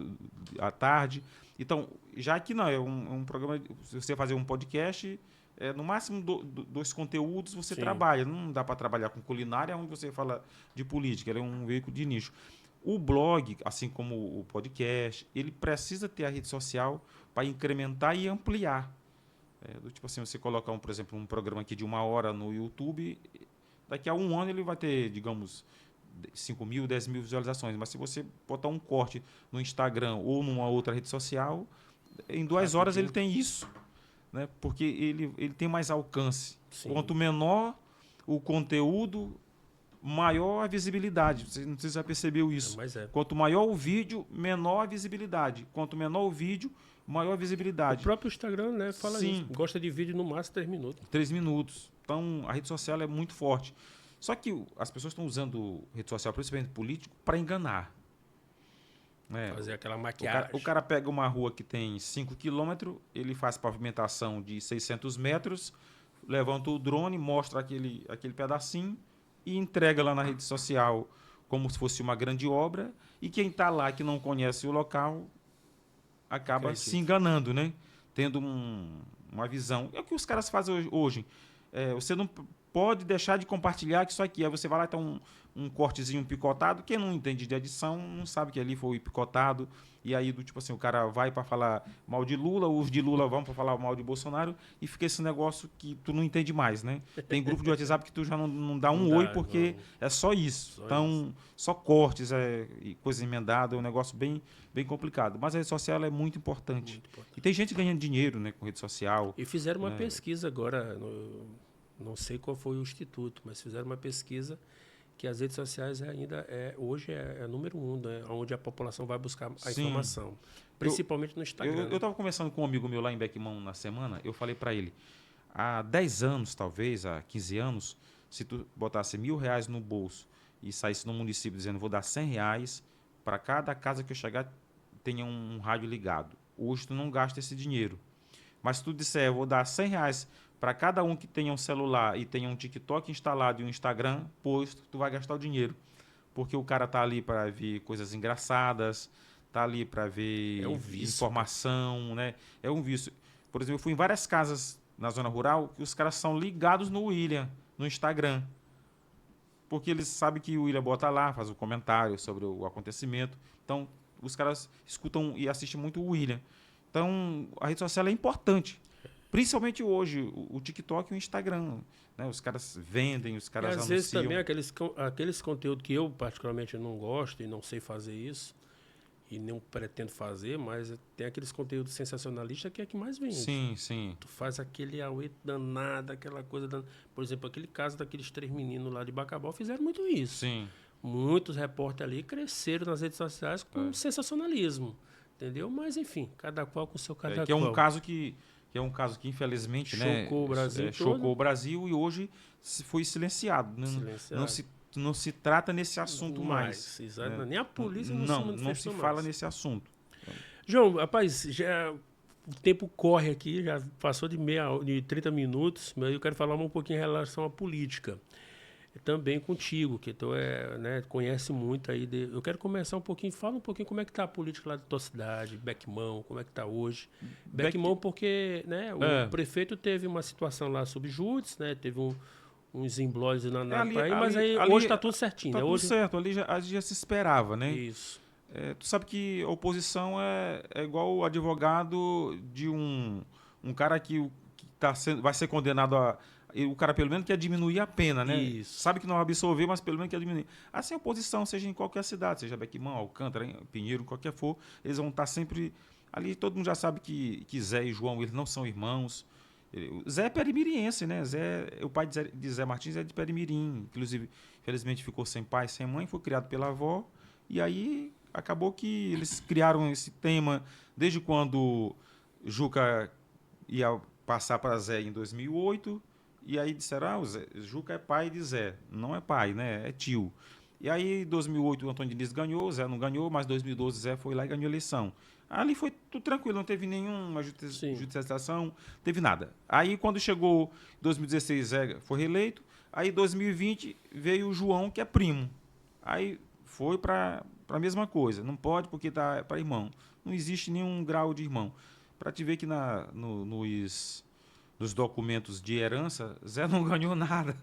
Speaker 2: à tarde. Então, já que não, é um programa, se você fazer um podcast... no máximo 2 conteúdos você
Speaker 1: Sim.
Speaker 2: trabalha. Não dá para trabalhar com culinária onde você fala de política. Ele é um veículo de nicho. O blog, assim como o podcast, ele precisa ter a rede social para incrementar e ampliar. Tipo assim, você colocar, por exemplo, um programa aqui de 1 hora no YouTube, daqui a 1 ano ele vai ter, digamos, 5 mil, 10 mil visualizações. Mas se você botar um corte no Instagram ou numa outra rede social, em 2 horas ele tem isso. Né? Porque ele tem mais alcance. Sim. Quanto menor o conteúdo, maior a visibilidade. Você não sei se já percebeu isso. Quanto maior o vídeo, menor a visibilidade. Quanto menor o vídeo, maior a visibilidade.
Speaker 1: O próprio Instagram, né, fala isso. Gosta de vídeo no máximo 3 minutos.
Speaker 2: 3 minutos. Então, a rede social é muito forte. Só que as pessoas estão usando rede social, principalmente político, para enganar.
Speaker 1: Fazer aquela maquiagem.
Speaker 2: O cara pega uma rua que tem 5 quilômetros, ele faz pavimentação de 600 metros, levanta o drone, mostra aquele pedacinho e entrega lá na rede social como se fosse uma grande obra. E quem está lá que não conhece o local acaba se enganando, né? Tendo uma visão. É o que os caras fazem hoje. Você não pode deixar de compartilhar que isso aqui. Aí você vai lá e tá um cortezinho picotado. Quem não entende de edição não sabe que ali foi picotado. E aí, tipo assim, o cara vai para falar mal de Lula, os de Lula vão para falar mal de Bolsonaro, e fica esse negócio que tu não entende mais, né? Tem grupo de WhatsApp que tu já não dá um oi, porque é só isso. Então, só cortes, e coisa emendada, é um negócio bem, bem complicado. Mas a rede social é muito importante. E tem gente ganhando dinheiro, né, com rede social.
Speaker 1: E fizeram uma pesquisa agora, não sei qual foi o instituto, mas fizeram uma pesquisa que as redes sociais ainda hoje é número 1, né? Onde a população vai buscar a informação. Principalmente no Instagram.
Speaker 2: Eu estava conversando com um amigo meu lá em Beckmão na semana, eu falei para ele, há 10 anos, talvez, há 15 anos, se tu botasse R$1.000 no bolso e saísse no município dizendo, vou dar R$100 para cada casa que eu chegar tenha um rádio ligado. Hoje tu não gasta esse dinheiro. Mas se tu disser, eu vou dar R$100 para cada um que tenha um celular e tenha um TikTok instalado e um Instagram posto, tu vai gastar o dinheiro. Porque o cara tá ali para ver coisas engraçadas, tá ali para ver informação, né? É um vício. Por exemplo, eu fui em várias casas na zona rural que os caras são ligados no William, no Instagram. Porque eles sabem que o William bota lá, faz um comentário sobre o acontecimento. Então, os caras escutam e assistem muito o William. Então, a rede social é importante. Principalmente hoje, o TikTok e o Instagram. Né? Os caras vendem, os caras
Speaker 1: às
Speaker 2: anunciam.
Speaker 1: vezes também aqueles conteúdos que eu particularmente não gosto e não sei fazer isso, e não pretendo fazer, mas tem aqueles conteúdos sensacionalistas que é que mais vende.
Speaker 2: Sim, sim.
Speaker 1: Tu faz aquele auê danado, aquela coisa danada. Por exemplo, aquele caso daqueles 3 meninos lá de Bacabal fizeram muito isso.
Speaker 2: Sim.
Speaker 1: Muitos repórteres ali cresceram nas redes sociais com sensacionalismo, entendeu? Mas enfim, cada qual com o seu cada
Speaker 2: Que é um
Speaker 1: qual.
Speaker 2: caso que é um caso que infelizmente, né,
Speaker 1: Chocou o Brasil todo.
Speaker 2: chocou o Brasil e hoje foi silenciado.
Speaker 1: Silenciado.
Speaker 2: Não se trata nesse assunto mais.
Speaker 1: Exato.
Speaker 2: Né?
Speaker 1: Nem a polícia
Speaker 2: Não
Speaker 1: se
Speaker 2: se
Speaker 1: manifestou
Speaker 2: fala
Speaker 1: mais.
Speaker 2: nesse assunto.
Speaker 1: João, rapaz, já o tempo corre aqui, já passou de 30 minutos, mas eu quero falar um pouquinho em relação à política. Também contigo, que tu conhece muito aí. Eu quero começar um pouquinho, fala um pouquinho como é que tá a política lá da tua cidade, Bequimão, como é que tá hoje. Bequimão porque, né, o prefeito teve uma situação lá sob júdice, né, teve uns emblólios na praia, mas aí hoje tá tudo certinho,
Speaker 2: tá
Speaker 1: né?
Speaker 2: Tudo
Speaker 1: Hoje
Speaker 2: certo, ali já se esperava, né?
Speaker 1: isso.
Speaker 2: Tu sabe que a oposição é igual o advogado de um cara que vai ser condenado o cara pelo menos quer diminuir a pena, né?
Speaker 1: Isso.
Speaker 2: Sabe que não vai absolver, mas pelo menos quer diminuir. Assim a oposição, seja em qualquer cidade, seja Bequimão, Alcântara, Pinheiro, qualquer for, eles vão estar sempre ali. Todo mundo já sabe que Zé e João, eles não são irmãos. Zé é perimiriense, né? O pai de Zé Martins é de Perimirim. Inclusive, infelizmente ficou sem pai, sem mãe, foi criado pela avó. E aí acabou que eles criaram esse tema desde quando Juca ia passar para Zé em 2008. E aí disseram, Juca é pai de Zé. Não é pai, né? É tio. E aí, em 2008, o Antônio Diniz ganhou, Zé não ganhou, mas em 2012, Zé foi lá e ganhou a eleição. Ali foi tudo tranquilo, não teve nenhuma judicialização, teve nada. Aí, quando chegou 2016, Zé foi reeleito. Aí, em 2020, veio o João, que é primo. Aí, foi para a mesma coisa. Não pode porque está para irmão. Não existe nenhum grau de irmão. Para te ver que nos documentos de herança, Zé não ganhou nada.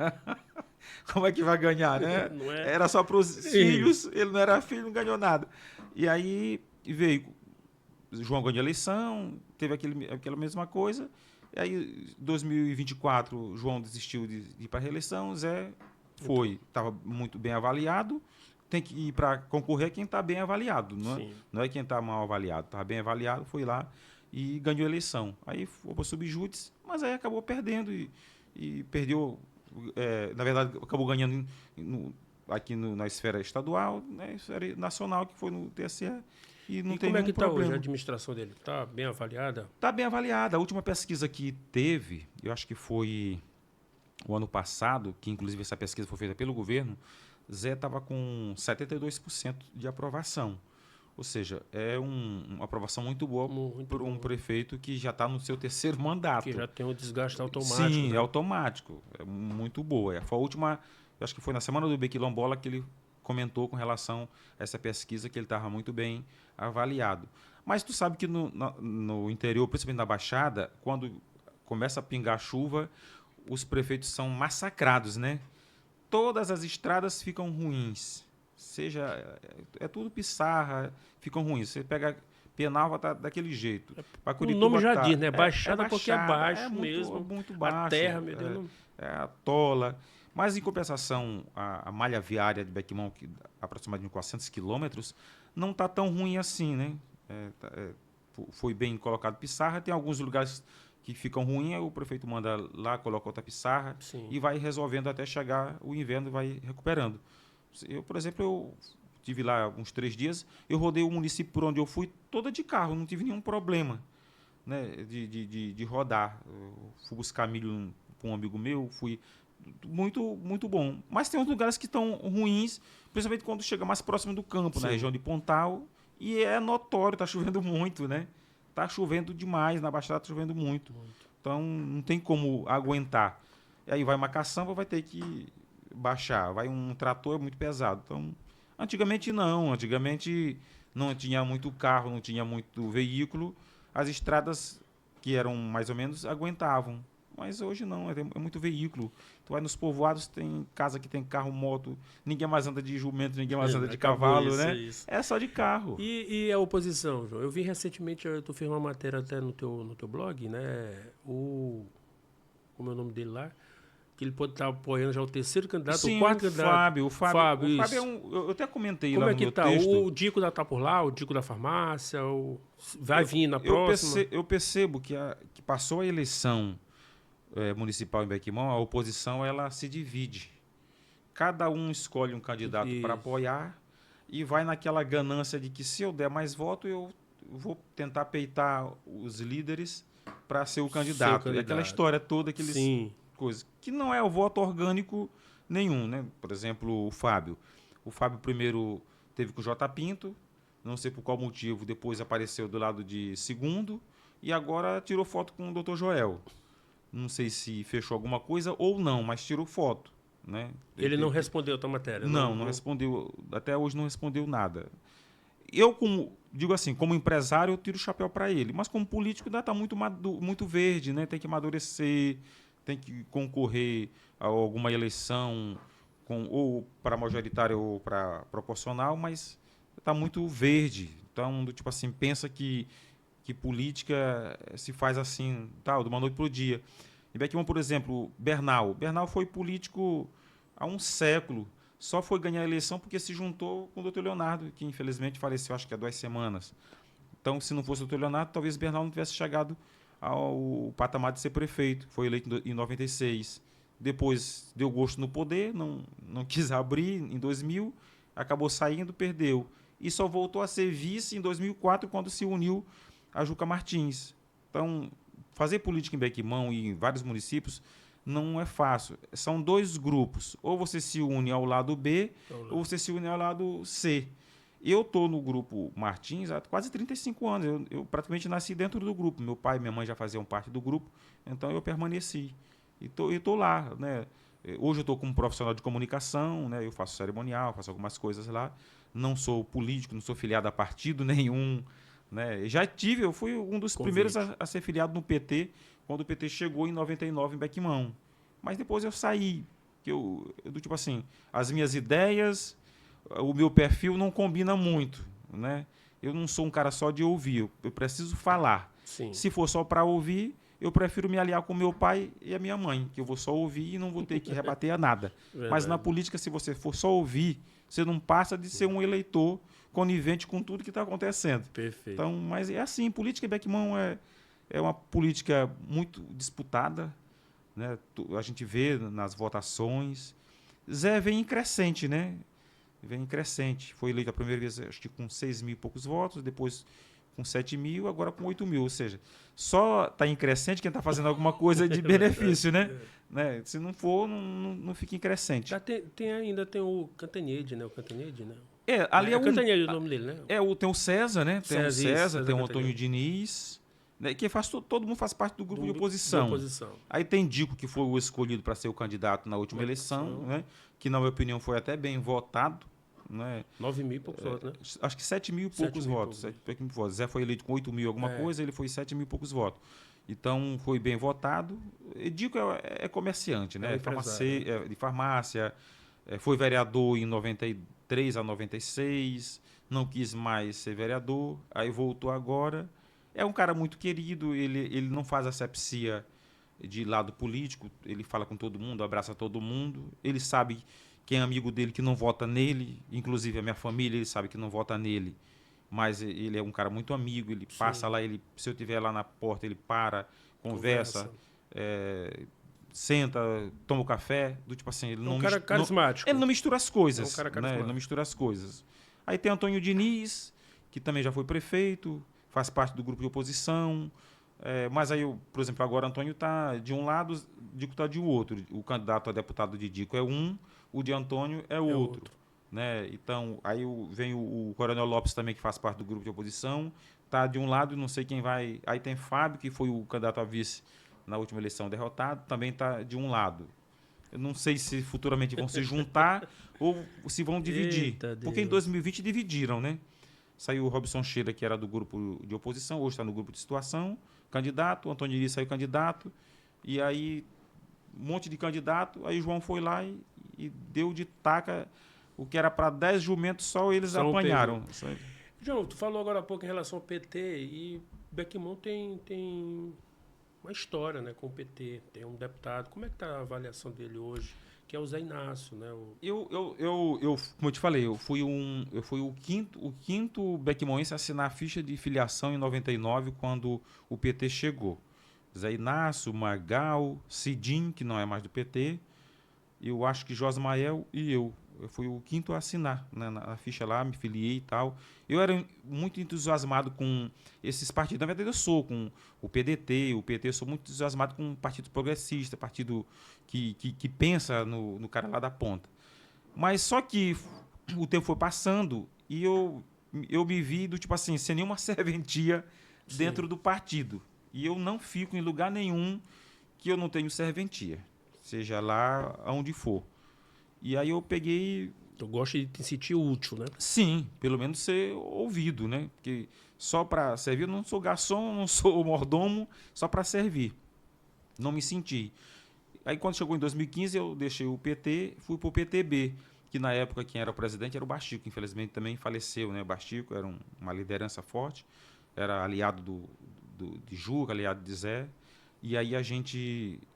Speaker 2: Como é que vai ganhar, né? Era só para os filhos, ele não era filho, não ganhou nada. E aí veio, João ganhou a eleição, teve aquela mesma coisa. E aí, em 2024, João desistiu de ir para a reeleição, Zé foi, estava muito bem avaliado. Tem que ir para concorrer quem está bem avaliado, não é quem está mal avaliado. Estava bem avaliado, foi lá e ganhou a eleição. Aí foi para subjúdice, mas aí acabou perdendo e perdeu, na verdade, acabou ganhando aqui na esfera estadual, na esfera nacional, que foi no TSE. E não tem
Speaker 1: como é que está hoje a
Speaker 2: problema.
Speaker 1: administração dele? Está bem avaliada?
Speaker 2: Está bem avaliada. A última pesquisa que teve, eu acho que foi o ano passado, que inclusive essa pesquisa foi feita pelo governo, Zé estava com 72% de aprovação. Ou seja, é uma aprovação muito boa por um prefeito que já está no seu terceiro mandato.
Speaker 1: Que já tem um desgaste automático.
Speaker 2: Sim,
Speaker 1: né?
Speaker 2: é automático. É muito boa. Foi a última, eu acho que foi na semana do Bequilombola que ele comentou com relação a essa pesquisa que ele estava muito bem avaliado. Mas tu sabe que no interior, principalmente na Baixada, quando começa a pingar chuva, os prefeitos são massacrados, né? Todas as estradas ficam ruins. É tudo pissarra, ficam ruins. Você pega Penalva, tá daquele jeito.
Speaker 1: O nome já diz, né? Baixada porque é baixo mesmo.
Speaker 2: Muito baixo.
Speaker 1: A terra, meu Deus.
Speaker 2: A tola. Mas, em compensação, a malha viária de Bequimão, que aproximadamente 400 quilômetros, não está tão ruim assim, né? Foi bem colocado pissarra. Tem alguns lugares que ficam ruins, o prefeito manda lá, coloca outra pissarra.
Speaker 1: Sim.
Speaker 2: E vai resolvendo até chegar o inverno e vai recuperando. Eu, por exemplo, estive lá uns 3 dias, eu rodei o município por onde eu fui toda de carro, não tive nenhum problema, né, de rodar. Eu fui buscar milho para um amigo meu, fui muito, muito bom. Mas tem uns lugares que estão ruins, principalmente quando chega mais próximo do campo, na região de Pontal, e é notório, está chovendo muito, né? Está chovendo demais, na Baixada está chovendo muito. Então, não tem como aguentar. E aí vai uma caçamba, vai ter que baixar. Vai um trator, é muito pesado. Então, antigamente não tinha muito carro, não tinha muito veículo. As estradas, que eram mais ou menos, aguentavam. Mas hoje não, é muito veículo. Tu vai nos povoados, tem casa que tem carro, moto, ninguém mais anda de jumento, ninguém mais anda de cavalo,
Speaker 1: isso,
Speaker 2: né?
Speaker 1: Isso.
Speaker 2: É só de carro.
Speaker 1: E a oposição, João? Eu vi recentemente, tu fez uma matéria até no teu blog, né? Como é o nome dele lá? Que ele pode estar apoiando já o terceiro candidato,
Speaker 2: Sim,
Speaker 1: o quarto candidato.
Speaker 2: O Fábio é
Speaker 1: isso.
Speaker 2: eu até comentei
Speaker 1: Como
Speaker 2: lá
Speaker 1: é
Speaker 2: no
Speaker 1: que
Speaker 2: meu
Speaker 1: tá?
Speaker 2: texto.
Speaker 1: O Dico tá por lá, o Dico da farmácia, vai vir na próxima?
Speaker 2: Eu percebo que passou a eleição municipal em Bequimão, a oposição ela se divide. Cada um escolhe um candidato para apoiar e vai naquela ganância de que se eu der mais voto, eu vou tentar peitar os líderes para ser o candidato. E aquela história toda, aqueles coisas. Que não é o voto orgânico nenhum, né? Por exemplo, o Fábio. O Fábio primeiro teve com o J. Pinto, não sei por qual motivo, depois apareceu do lado de segundo e agora tirou foto com o Dr. Joel. Não sei se fechou alguma coisa ou não, mas tirou foto. Né?
Speaker 1: Ele não respondeu a tua matéria?
Speaker 2: Não respondeu. Até hoje não respondeu nada. Eu, digo assim, como empresário, eu tiro o chapéu para ele. Mas como político, ainda está muito verde, né? Tem que amadurecer, tem que concorrer a alguma eleição, ou para majoritária ou para proporcional, mas está muito verde. Então, tipo assim, pensa que política se faz assim, tal, de uma noite para o dia. Em Bequimão, por exemplo, Bernal. Bernal foi político há um século. Só foi ganhar a eleição porque se juntou com o doutor Leonardo, que infelizmente faleceu, acho que há 2 semanas. Então, se não fosse o doutor Leonardo, talvez Bernal não tivesse chegado ao patamar de ser prefeito. Foi eleito em 96. Depois deu gosto no poder, não quis abrir em 2000, acabou saindo, perdeu. E só voltou a ser vice em 2004, quando se uniu a Juca Martins. Então, fazer política em Bequimão e em vários municípios não é fácil. São 2 grupos. Ou você se une ao lado B, ou você se une ao lado C. Eu estou no grupo Martins há quase 35 anos. Eu praticamente nasci dentro do grupo. Meu pai e minha mãe já faziam parte do grupo, então eu permaneci. E estou lá. Né? Hoje eu estou como profissional de comunicação, né? Eu faço cerimonial, faço algumas coisas lá. Não sou político, não sou filiado a partido nenhum. Né? Eu fui um dos primeiros a ser filiado no PT, quando o PT chegou em 99 em Bequimão. Mas depois eu saí. Tipo assim, as minhas ideias, o meu perfil não combina muito. Né? Eu não sou um cara só de ouvir, eu preciso falar.
Speaker 1: Sim.
Speaker 2: Se for só para ouvir, eu prefiro me aliar com meu pai e a minha mãe, que eu vou só ouvir e não vou ter que rebater a nada. Mas na política, se você for só ouvir, você não passa de ser um eleitor conivente com tudo que está acontecendo.
Speaker 1: Perfeito.
Speaker 2: Então, mas é assim, política em Bequimão é uma política muito disputada, né? A gente vê nas votações. Zé vem em crescente, né? Vem em crescente. Foi eleito a primeira vez, acho que com 6 mil e poucos votos, depois com 7 mil, agora com 8 mil. Ou seja, só está em crescente quem está fazendo alguma coisa de benefício, né? Né? Se não for, não fica em crescente.
Speaker 1: Ainda tem o Cantanhede, né? O Cantanhede, né?
Speaker 2: Ali é
Speaker 1: Cantanhede o nome dele, né?
Speaker 2: Tem o César, né? Tem o César, tem o Antônio
Speaker 1: Cantanhede.
Speaker 2: Diniz, né? Que todo mundo faz parte do grupo de oposição. Aí tem Dico, que foi o escolhido para ser o candidato na última eleição, né? Que, na minha opinião, foi até bem votado. Né?
Speaker 1: 9 mil e poucos votos, né?
Speaker 2: Acho que 7 mil e poucos votos. Zé foi eleito com 8 mil alguma coisa, ele foi 7 mil e poucos votos. Então, foi bem votado. E Dico é comerciante, né? De farmácia. Foi vereador em 93 a 96, não quis mais ser vereador, aí voltou agora. É um cara muito querido, ele não faz asepsia de lado político, ele fala com todo mundo, abraça todo mundo, ele sabe quem é amigo dele que não vota nele, inclusive a minha família, ele sabe que não vota nele, mas ele é um cara muito amigo, ele passa lá, se eu estiver lá na porta, ele conversa. Senta, toma o café, tipo assim, ele
Speaker 1: um cara carismático.
Speaker 2: Ele não mistura as coisas.
Speaker 1: É um cara
Speaker 2: né? Ele não mistura as coisas. Aí tem Antônio Diniz, que também já foi prefeito, faz parte do grupo de oposição. Mas aí, por exemplo, agora Antônio está de um lado, Dico está de outro. O candidato a deputado de Dico é um, o de Antônio é outro. Né? Então, aí vem o Coronel Lopes também, que faz parte do grupo de oposição, está de um lado, não sei quem vai. Aí tem Fábio, que foi o candidato a vice na última eleição derrotado, também está de um lado. Eu não sei se futuramente vão se juntar ou se vão dividir. Porque em 2020 dividiram, né? Saiu o Robson Sheila, que era do grupo de oposição, hoje está no grupo de situação, candidato. O Antônio Iri saiu candidato. E aí, um monte de candidato, aí João foi lá e deu de taca o que era para 10 jumentos, só eles
Speaker 1: Só um
Speaker 2: apanharam.
Speaker 1: João, tu falou agora há pouco em relação ao PT e Beckman tem uma história, né, com o PT, tem um deputado. Como é que está a avaliação dele hoje? Que é o Zé Inácio, né?
Speaker 2: Como eu te falei, eu fui o quinto beckmanense a assinar a ficha de filiação em 99, quando o PT chegou. Zé Inácio, Magal, Cidim, que não é mais do PT, eu acho que Josmael e eu. Eu fui o quinto a assinar, né, na ficha lá, me filiei e tal. Eu era muito entusiasmado com esses partidos. Na verdade, eu sou com o PDT, o PT, eu sou muito entusiasmado com o Partido Progressista, partido que pensa no cara lá da ponta. Mas só que o tempo foi passando e eu me vi do tipo assim, sem nenhuma serventia dentro
Speaker 1: Sim.
Speaker 2: do partido. E eu não fico em lugar nenhum que eu não tenho serventia, seja lá onde for. E aí eu peguei,
Speaker 1: Tu gosta de te sentir útil, né?
Speaker 2: sim, pelo menos ser ouvido, né? Porque só para servir, eu não sou garçom, não sou mordomo, só para servir. Não me senti. Aí quando chegou em 2015, eu deixei o PT, fui para o PTB, que na época quem era o presidente era o Bastico, infelizmente também faleceu, né? O Bastico era uma liderança forte, era aliado de Juca, aliado de Zé. E aí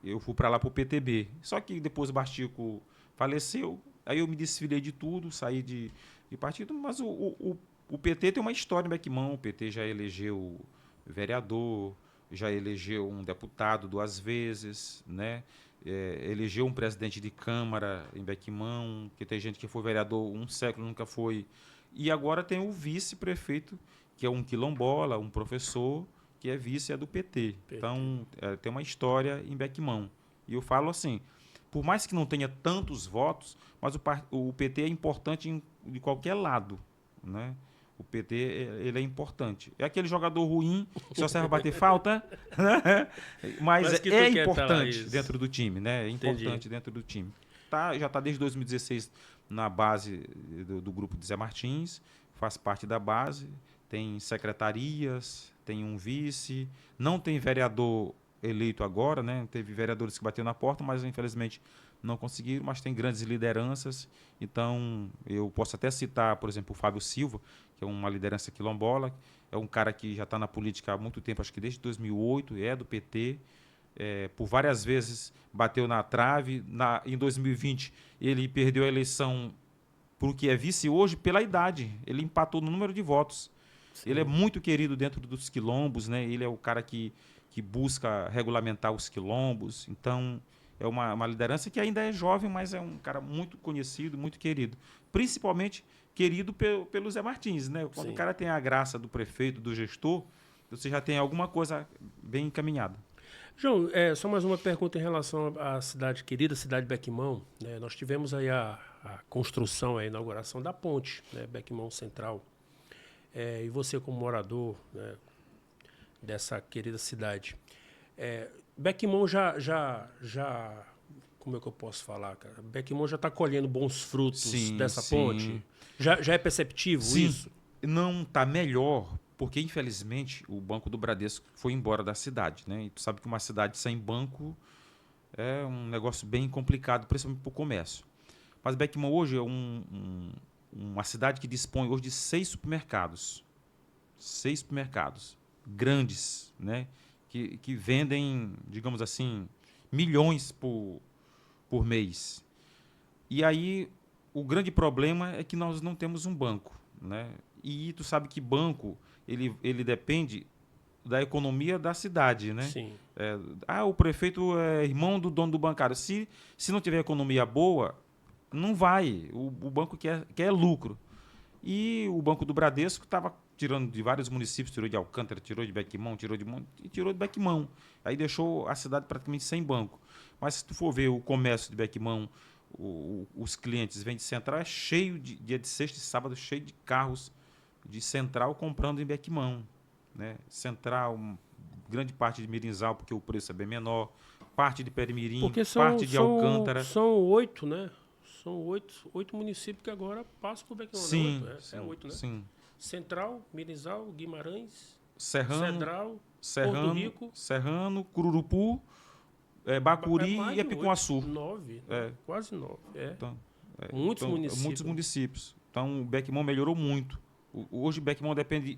Speaker 2: eu fui para lá para o PTB. Só que depois o Bastico faleceu, aí eu me desfilei de tudo, saí de partido, mas o PT tem uma história em Beckman. O PT já elegeu vereador, já elegeu um deputado 2 vezes, né? Elegeu um presidente de Câmara em Beckman, que tem gente que foi vereador 1 século, nunca foi. E agora tem o vice-prefeito, que é um quilombola, um professor, que é vice do PT. Então, tem uma história em Beckman. E eu falo assim, por mais que não tenha tantos votos, mas o PT é importante de qualquer lado, né? O PT ele é importante. É aquele jogador ruim, só serve para bater falta, né? Mas
Speaker 1: que
Speaker 2: é
Speaker 1: tu quer tá lá,
Speaker 2: importante
Speaker 1: isso.
Speaker 2: dentro do time, né? É
Speaker 1: Entendi.
Speaker 2: importante dentro do time. Já está desde 2016 na base do grupo de Zé Martins, faz parte da base, tem secretarias, tem um vice, não tem vereador eleito agora, né? Teve vereadores que bateram na porta, mas infelizmente não conseguiram, mas tem grandes lideranças. Então, eu posso até citar, por exemplo, o Fábio Silva, que é uma liderança quilombola, é um cara que já está na política há muito tempo, acho que desde 2008, é do PT, por várias vezes bateu na trave. Em 2020, ele perdeu a eleição porque é vice hoje pela idade, ele empatou no número de votos.
Speaker 1: Sim.
Speaker 2: Ele é muito querido dentro dos quilombos, né? Ele é o cara que busca regulamentar os quilombos. Então, é uma liderança que ainda é jovem, mas é um cara muito conhecido, muito querido. Principalmente querido pelo Zé Martins, né? Quando
Speaker 1: Sim.
Speaker 2: o cara tem a graça do prefeito, do gestor, você já tem alguma coisa bem encaminhada.
Speaker 1: João, só mais uma pergunta em relação à cidade querida, cidade de Beckman, né? Nós tivemos aí a construção, a inauguração da ponte, né? Beckman Central. E você como morador, né, dessa querida cidade, Beckman como é que eu posso falar, cara? Beckman já está colhendo bons frutos
Speaker 2: Sim,
Speaker 1: dessa
Speaker 2: sim.
Speaker 1: ponte? Já é perceptivo
Speaker 2: Sim,
Speaker 1: isso?
Speaker 2: não está melhor, porque infelizmente o Banco do Bradesco foi embora da cidade, né? E tu sabe que uma cidade sem banco é um negócio bem complicado, principalmente para o comércio. Mas Beckman hoje é uma cidade que dispõe hoje de 6 supermercados. 6 supermercados grandes, né? Que vendem, digamos assim, milhões por mês. E aí o grande problema é que nós não temos um banco, né? E tu sabe que banco ele depende da economia da cidade, né?
Speaker 1: Sim.
Speaker 2: O prefeito é irmão do dono do bancário. Se não tiver economia boa, não vai. O banco quer lucro. E o Banco do Bradesco estava tirando de vários municípios, tirou de Alcântara, tirou de Beckman, tirou de Monte e tirou de Beckman. Aí deixou a cidade praticamente sem banco. Mas se tu for ver o comércio de Beckman, os clientes vêm de Central, é cheio dia de sexta e sábado, cheio de carros de Central comprando em Beckman, né? Central, grande parte de Mirinzal, porque o preço é bem menor, parte de Perimirim,
Speaker 1: Porque
Speaker 2: parte de Alcântara.
Speaker 1: são 8, né? São oito municípios que agora passam por Beckman, não é
Speaker 2: Sim,
Speaker 1: 8?
Speaker 2: sim,
Speaker 1: 8, né?
Speaker 2: sim.
Speaker 1: Central, Mirizal, Guimarães,
Speaker 2: Serrano,
Speaker 1: Cedral, Porto Rico.
Speaker 2: Serrano, Cururupu, Bacuri
Speaker 1: mais
Speaker 2: e
Speaker 1: de
Speaker 2: Apicum-Açu.
Speaker 1: 9, quase 9.
Speaker 2: Então,
Speaker 1: Muitos municípios.
Speaker 2: Muitos municípios. Então, o Beckman melhorou muito. Hoje, o Beckman depende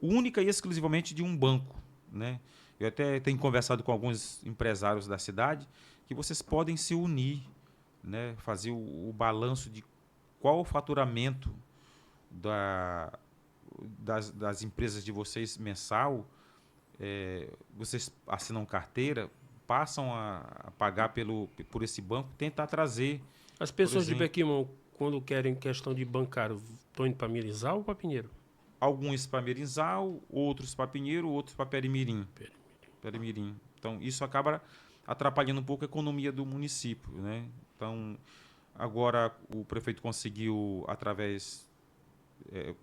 Speaker 2: única e exclusivamente de um banco, né? Eu até tenho conversado com alguns empresários da cidade que vocês podem se unir, né? Fazer o balanço de qual o faturamento das empresas de vocês mensal. Vocês assinam carteira, passam a pagar por esse banco, tentar trazer.
Speaker 1: As pessoas de Bequimão, quando querem questão de bancário, estão indo para Mirizal ou para Pinheiro?
Speaker 2: Alguns para Mirizal, outros para Pinheiro, outros para Perimirim. Então, isso acaba atrapalhando um pouco a economia do município, né? Então, agora o prefeito conseguiu, através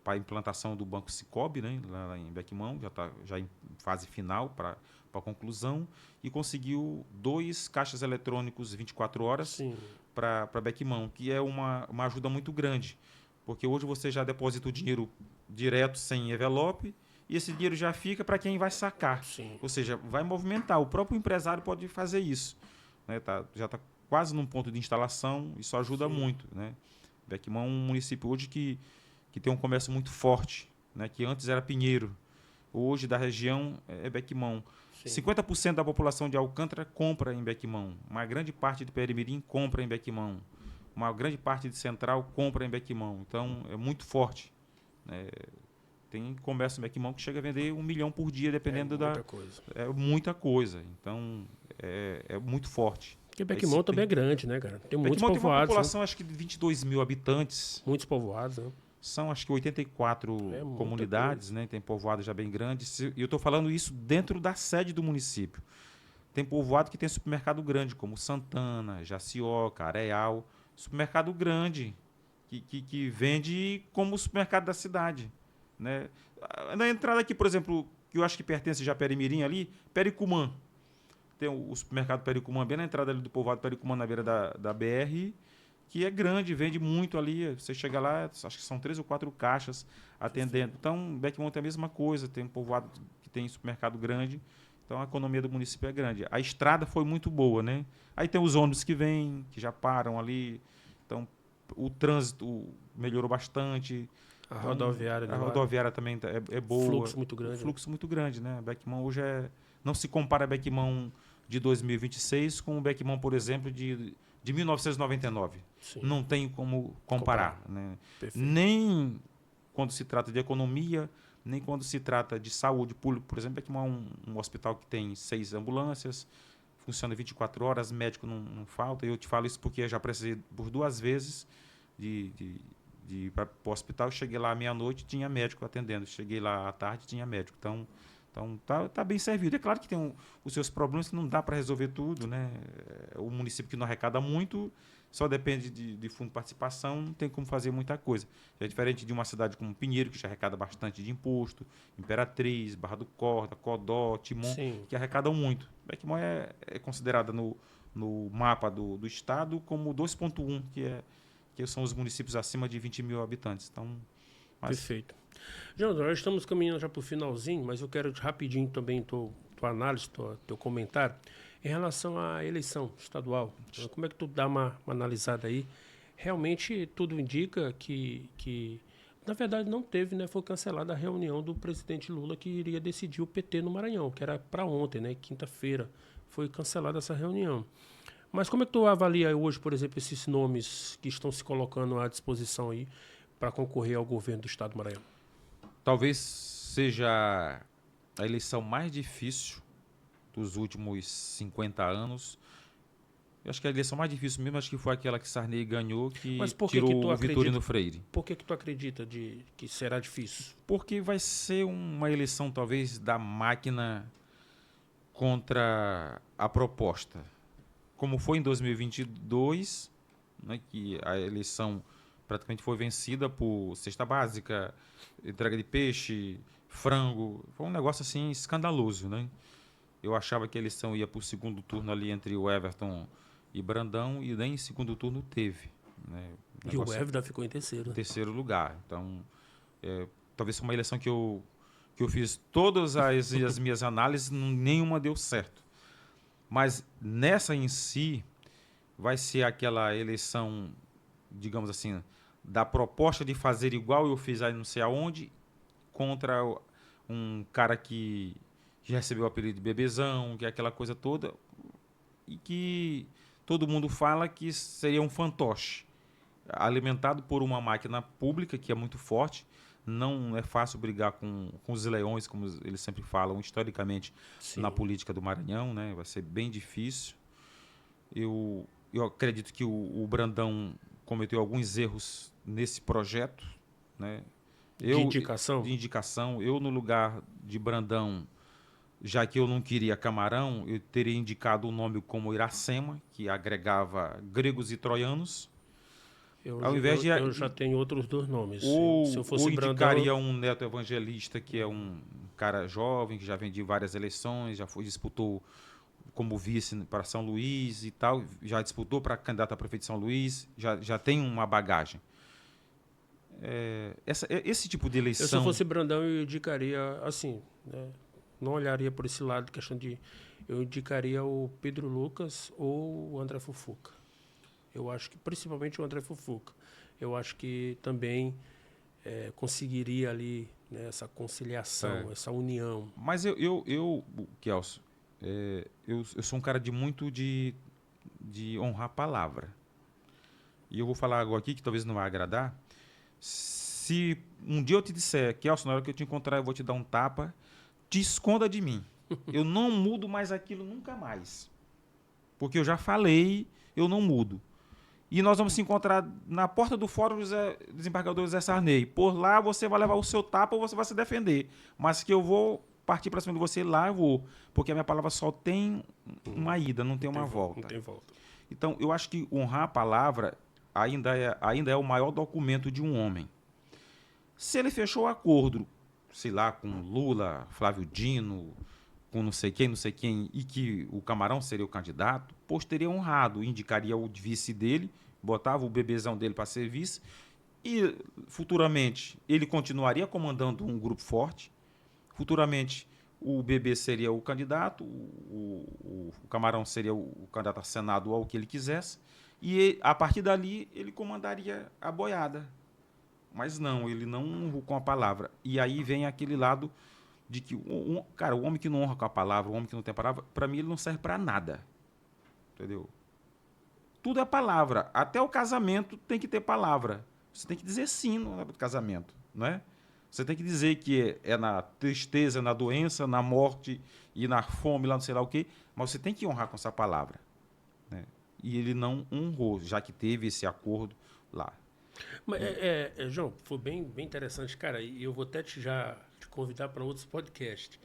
Speaker 2: para a implantação do Banco Sicob, né, lá em Bequimão, já está em fase final para conclusão, e conseguiu 2 caixas eletrônicos 24 horas para Bequimão, que é uma ajuda muito grande, porque hoje você já deposita o dinheiro direto, sem envelope, e esse dinheiro já fica para quem vai sacar.
Speaker 1: Sim.
Speaker 2: Ou seja, vai movimentar. O próprio empresário pode fazer isso, né? Já está quase num ponto de instalação, isso ajuda muito, né? Bequimão é um município hoje que tem um comércio muito forte, né? Que antes era Pinheiro, hoje da região é Bequimão. 50% da população de Alcântara compra em Bequimão, uma grande parte de Perimirim compra em Bequimão, uma grande parte de Central compra em Bequimão, então é muito forte. Tem comércio em Bequimão que chega a vender 1 milhão por dia, dependendo
Speaker 1: coisa.
Speaker 2: É muita coisa, então é muito forte.
Speaker 1: Porque Bequimão também é grande, né, cara? Tem muitos
Speaker 2: povoados. Tem uma população,
Speaker 1: né?
Speaker 2: acho que de 22 mil habitantes.
Speaker 1: Muitos povoados, né?
Speaker 2: São, acho que 84 comunidades, né? Tem povoados já bem grandes. E eu estou falando isso dentro da sede do município. Tem povoado que tem supermercado grande, como Santana, Jacioca, Areal. Supermercado grande, que vende como o supermercado da cidade, né? Na entrada aqui, por exemplo, que eu acho que pertence já a Perimirim ali, Pericumã. Tem o supermercado Pericumã bem na entrada ali do povoado Pericumã, na beira da BR, que é grande, vende muito ali. Você chega lá, acho que são 3 ou 4 caixas atendendo. Então, Bequimão tem a mesma coisa, tem um povoado que tem supermercado grande. Então, a economia do município é grande. A estrada foi muito boa, né? Aí tem os ônibus que vêm, que já param ali. Então, o trânsito melhorou bastante.
Speaker 1: A rodoviária,
Speaker 2: a rodoviária também é boa.
Speaker 1: Fluxo muito grande.
Speaker 2: Fluxo muito grande, né? Bequimão hoje não se compara a Bequimão de 2026 com o Bequimão, por exemplo, de 1999.
Speaker 1: Sim.
Speaker 2: Não tem como comparar. Né? Nem quando se trata de economia, nem quando se trata de saúde pública. Por exemplo, Bequimão é um hospital que tem 6 ambulâncias, funciona 24 horas, médico não falta. Eu te falo isso porque eu já precisei por 2 vezes de ir para o hospital. Eu cheguei lá à meia-noite, tinha médico atendendo. Cheguei lá à tarde, tinha médico. Então tá bem servido. É claro que tem os seus problemas que não dá para resolver tudo, né? O município que não arrecada muito, só depende de fundo de participação, não tem como fazer muita coisa. É diferente de uma cidade como Pinheiro, que já arrecada bastante de imposto, Imperatriz, Barra do Corda, Codó, Timon, que arrecadam muito. Bequimão é considerada no mapa do estado como 2,1, que são os municípios acima de 20 mil habitantes. Então,
Speaker 1: perfeito. João, nós estamos caminhando já para o finalzinho, mas eu quero rapidinho também tua análise, teu comentário em relação à eleição estadual. Como é que tu dá uma analisada aí? Realmente tudo indica que na verdade não teve, né? Foi cancelada a reunião do presidente Lula que iria decidir o PT no Maranhão, que era para ontem, né? Quinta-feira. Foi cancelada essa reunião. Mas como é que tu avalia hoje, por exemplo, esses nomes que estão se colocando à disposição aí para concorrer ao governo do estado do Maranhão?
Speaker 2: Talvez seja a eleição mais difícil dos últimos 50 anos. Eu acho que a eleição mais difícil mesmo, acho que foi aquela que Sarney ganhou, que tirou o Vitorino Freire.
Speaker 1: Por que tu acredita que será difícil?
Speaker 2: Porque vai ser uma eleição, talvez, da máquina contra a proposta. Como foi em 2022, né, que a eleição praticamente foi vencida por cesta básica, entrega de peixe, frango. Foi um negócio assim escandaloso, né? Eu achava que a eleição ia para o segundo turno ali entre o Everton e Brandão, e nem em segundo turno teve. Né?
Speaker 1: E o Everton ficou em terceiro.
Speaker 2: Em terceiro lugar. Então, talvez foi uma eleição que eu fiz todas as minhas análises, nenhuma deu certo. Mas nessa em si, vai ser aquela eleição, digamos assim, da proposta de fazer igual eu fiz aí não sei aonde, contra um cara que recebeu o apelido de bebezão, que é aquela coisa toda, e que todo mundo fala que seria um fantoche, alimentado por uma máquina pública que é muito forte. Não é fácil brigar com os leões, como eles sempre falam, historicamente,
Speaker 1: Sim.
Speaker 2: na política do Maranhão, né? Vai ser bem difícil. Eu acredito que o Brandão cometeu alguns erros nesse projeto, né?
Speaker 1: De indicação?
Speaker 2: De indicação. Eu, no lugar de Brandão, já que eu não queria Camarão, eu teria indicado o nome como Iracema, que agregava gregos e troianos. Ao invés de,
Speaker 1: Eu já tenho outros 2 nomes. Se eu
Speaker 2: ou
Speaker 1: fosse
Speaker 2: indicaria
Speaker 1: Brandão...
Speaker 2: um neto evangelista, que é um cara jovem, que já vem de várias eleições, disputou como vice para São Luís e tal, já disputou para candidato a prefeito de São Luís, já tem uma bagagem. Esse tipo de eleição...
Speaker 1: Se eu fosse Brandão, eu indicaria assim, né? Não olharia por esse lado, questão de... Eu indicaria o Pedro Lucas ou o André Fufuca. Eu acho que, principalmente o André Fufuca, eu acho que também conseguiria ali, né, essa conciliação, essa união.
Speaker 2: Mas Kelso, eu sou um cara de honrar a palavra. E eu vou falar algo aqui que talvez não vai agradar. Se um dia eu te disser, Kelso, na hora que eu te encontrar eu vou te dar um tapa, te esconda de mim. Eu não mudo mais aquilo nunca mais. Porque eu já falei, eu não mudo. E nós vamos se encontrar na porta do Fórum Desembargador José Sarney. Por lá você vai levar o seu tapa ou você vai se defender. Mas que eu vou partir para cima de você lá, eu vou. Porque a minha palavra só tem uma ida, não tem uma volta.
Speaker 1: Não tem volta.
Speaker 2: Então, eu acho que honrar a palavra ainda é o maior documento de um homem. Se ele fechou o acordo, sei lá, com Lula, Flávio Dino, com não sei quem, e que o Camarão seria o candidato, pois teria honrado, indicaria o vice dele, botava o bebezão dele para ser vice, e futuramente ele continuaria comandando um grupo forte, futuramente o bebê seria o candidato, o Camarão seria o candidato a Senado ou ao que ele quisesse, e a partir dali ele comandaria a boiada. Mas não, ele não honrou com a palavra. E aí vem aquele lado de que, cara, o homem que não honra com a palavra, o homem que não tem palavra, para mim ele não serve para nada. Entendeu? Tudo é palavra. Até o casamento tem que ter palavra. Você tem que dizer sim no casamento, não é? Você tem que dizer que é na tristeza, na doença, na morte e na fome, lá não sei lá o quê, mas você tem que honrar com essa palavra, né? E ele não honrou, já que teve esse acordo lá.
Speaker 1: Mas, João, foi bem interessante, cara, e eu vou até te convidar para outros podcasts.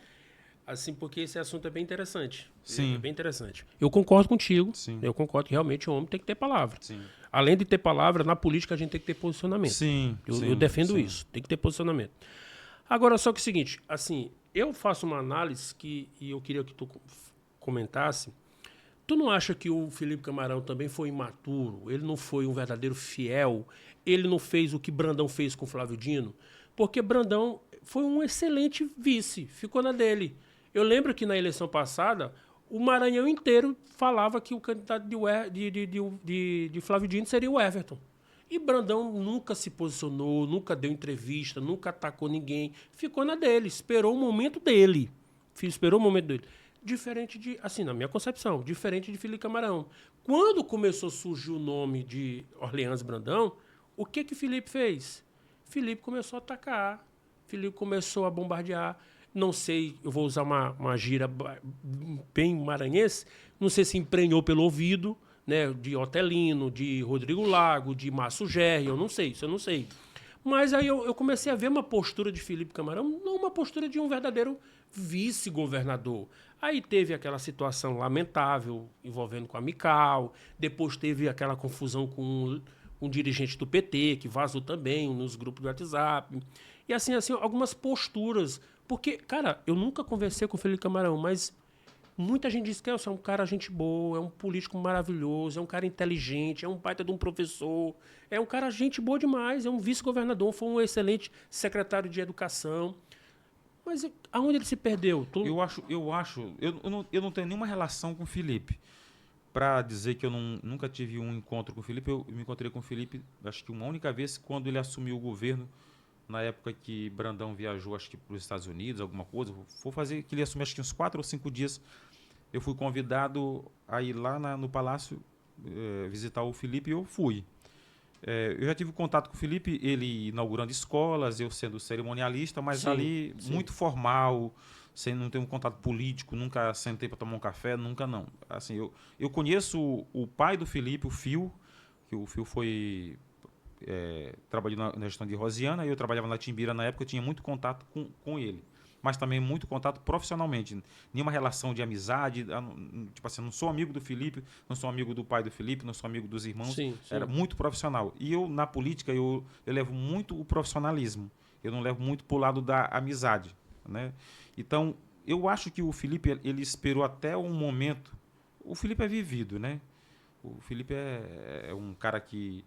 Speaker 1: Assim, porque esse assunto é bem interessante.
Speaker 2: Sim.
Speaker 1: É bem interessante. Eu concordo contigo.
Speaker 2: Sim.
Speaker 1: Eu concordo que realmente o homem tem que ter palavra.
Speaker 2: Sim.
Speaker 1: Além de ter palavra, na política a gente tem que ter posicionamento.
Speaker 2: Sim.
Speaker 1: Eu defendo isso. Tem que ter posicionamento. Agora, só que é o seguinte, assim, eu faço uma análise e eu queria que tu comentasse. Tu não acha que o Felipe Camarão também foi imaturo? Ele não foi um verdadeiro fiel? Ele não fez o que Brandão fez com o Flávio Dino? Porque Brandão foi um excelente vice, ficou na dele. Eu lembro que na eleição passada, o Maranhão inteiro falava que o candidato de Flávio Dino seria o Everton. E Brandão nunca se posicionou, nunca deu entrevista, nunca atacou ninguém. Ficou na dele, esperou o momento dele. Esperou o momento dele. Diferente de, assim, na minha concepção, diferente de Felipe Camarão. Quando começou a surgir o nome de Orleans Brandão, o que Felipe fez? Felipe começou a atacar, Felipe começou a bombardear. Não sei, eu vou usar uma gíria bem maranhense, não sei se emprenhou pelo ouvido, né, de Otelino, de Rodrigo Lago, de Márcio Gerri, eu não sei, isso eu não sei. Mas aí eu comecei a ver uma postura de Felipe Camarão, não uma postura de um verdadeiro vice-governador. Aí teve aquela situação lamentável envolvendo com a Mical, depois teve aquela confusão com um dirigente do PT, que vazou também nos grupos do WhatsApp. E assim, algumas posturas. Porque, cara, eu nunca conversei com o Felipe Camarão, mas muita gente diz que é um cara gente boa, é um político maravilhoso, é um cara inteligente, é um baita de um professor, é um cara gente boa demais, é um vice-governador, foi um excelente secretário de educação. Mas aonde ele se perdeu?
Speaker 2: Eu não tenho nenhuma relação com o Felipe. Para dizer que eu nunca tive um encontro com o Felipe, eu me encontrei com o Felipe, acho que uma única vez, quando ele assumiu o governo, na época que Brandão viajou, acho que para os Estados Unidos, alguma coisa. Vou fazer que ele assumiu, acho que uns 4 ou 5 dias. Eu fui convidado a ir lá no Palácio visitar o Felipe e eu fui. Eu já tive contato com o Felipe, ele inaugurando escolas, eu sendo cerimonialista, mas
Speaker 1: Sim,
Speaker 2: ali
Speaker 1: sim.
Speaker 2: muito formal, sem não ter um contato político, nunca sentei para tomar um café, nunca não. Assim, eu conheço o pai do Felipe, o Fio, que o Fio foi trabalhou na gestão de Rosiana, eu trabalhava na Timbira na época, eu tinha muito contato com ele, mas também muito contato profissionalmente, nenhuma relação de amizade, tipo assim, não sou amigo do Felipe, não sou amigo do pai do Felipe, não sou amigo dos irmãos,
Speaker 1: Sim, sim.
Speaker 2: era muito profissional. E eu, na política, eu levo muito o profissionalismo, eu não levo muito pro lado da amizade, né? Então, eu acho que o Felipe, ele esperou até um momento, o Felipe é vivido, né? O Felipe é um cara que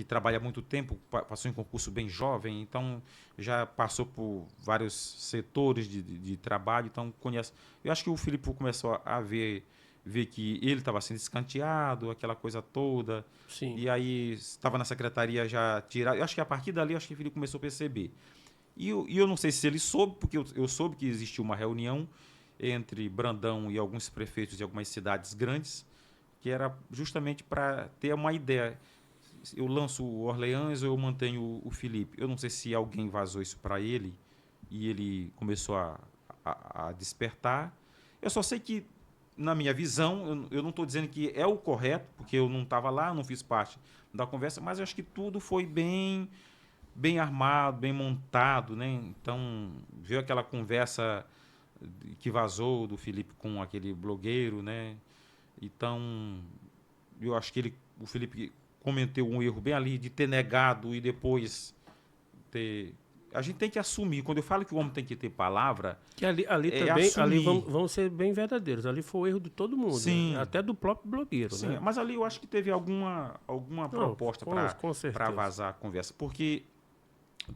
Speaker 2: trabalha há muito tempo, passou em concurso bem jovem, então já passou por vários setores de trabalho, então conhece. Eu acho que o Felipe começou a ver que ele estava sendo escanteado, aquela coisa toda,
Speaker 1: Sim.
Speaker 2: e aí estava na secretaria já tirado. Eu acho que a partir dali, eu acho que o Felipe começou a perceber. E eu não sei se ele soube, porque eu soube que existiu uma reunião entre Brandão e alguns prefeitos de algumas cidades grandes, que era justamente para ter uma ideia. Eu lanço o Orleans ou eu mantenho o Felipe? Eu não sei se alguém vazou isso para ele e ele começou a despertar. Eu só sei que, na minha visão, eu não estou dizendo que é o correto, porque eu não estava lá, não fiz parte da conversa, mas eu acho que tudo foi bem armado, bem montado, né? Então, viu aquela conversa que vazou do Felipe com aquele blogueiro, né? Então, eu acho que o Felipe cometeu um erro bem ali de ter negado e depois ter. A gente tem que assumir. Quando eu falo que o homem tem que ter palavra,
Speaker 1: Que ali
Speaker 2: é
Speaker 1: também, ali
Speaker 2: assumir.
Speaker 1: vamos ser bem verdadeiros. Ali foi o erro de todo mundo, né?
Speaker 2: Sim,
Speaker 1: Até do próprio blogueiro,
Speaker 2: sim.
Speaker 1: né?
Speaker 2: Mas ali eu acho que teve alguma
Speaker 1: Não,
Speaker 2: proposta
Speaker 1: com
Speaker 2: para
Speaker 1: certeza.
Speaker 2: vazar a conversa. Porque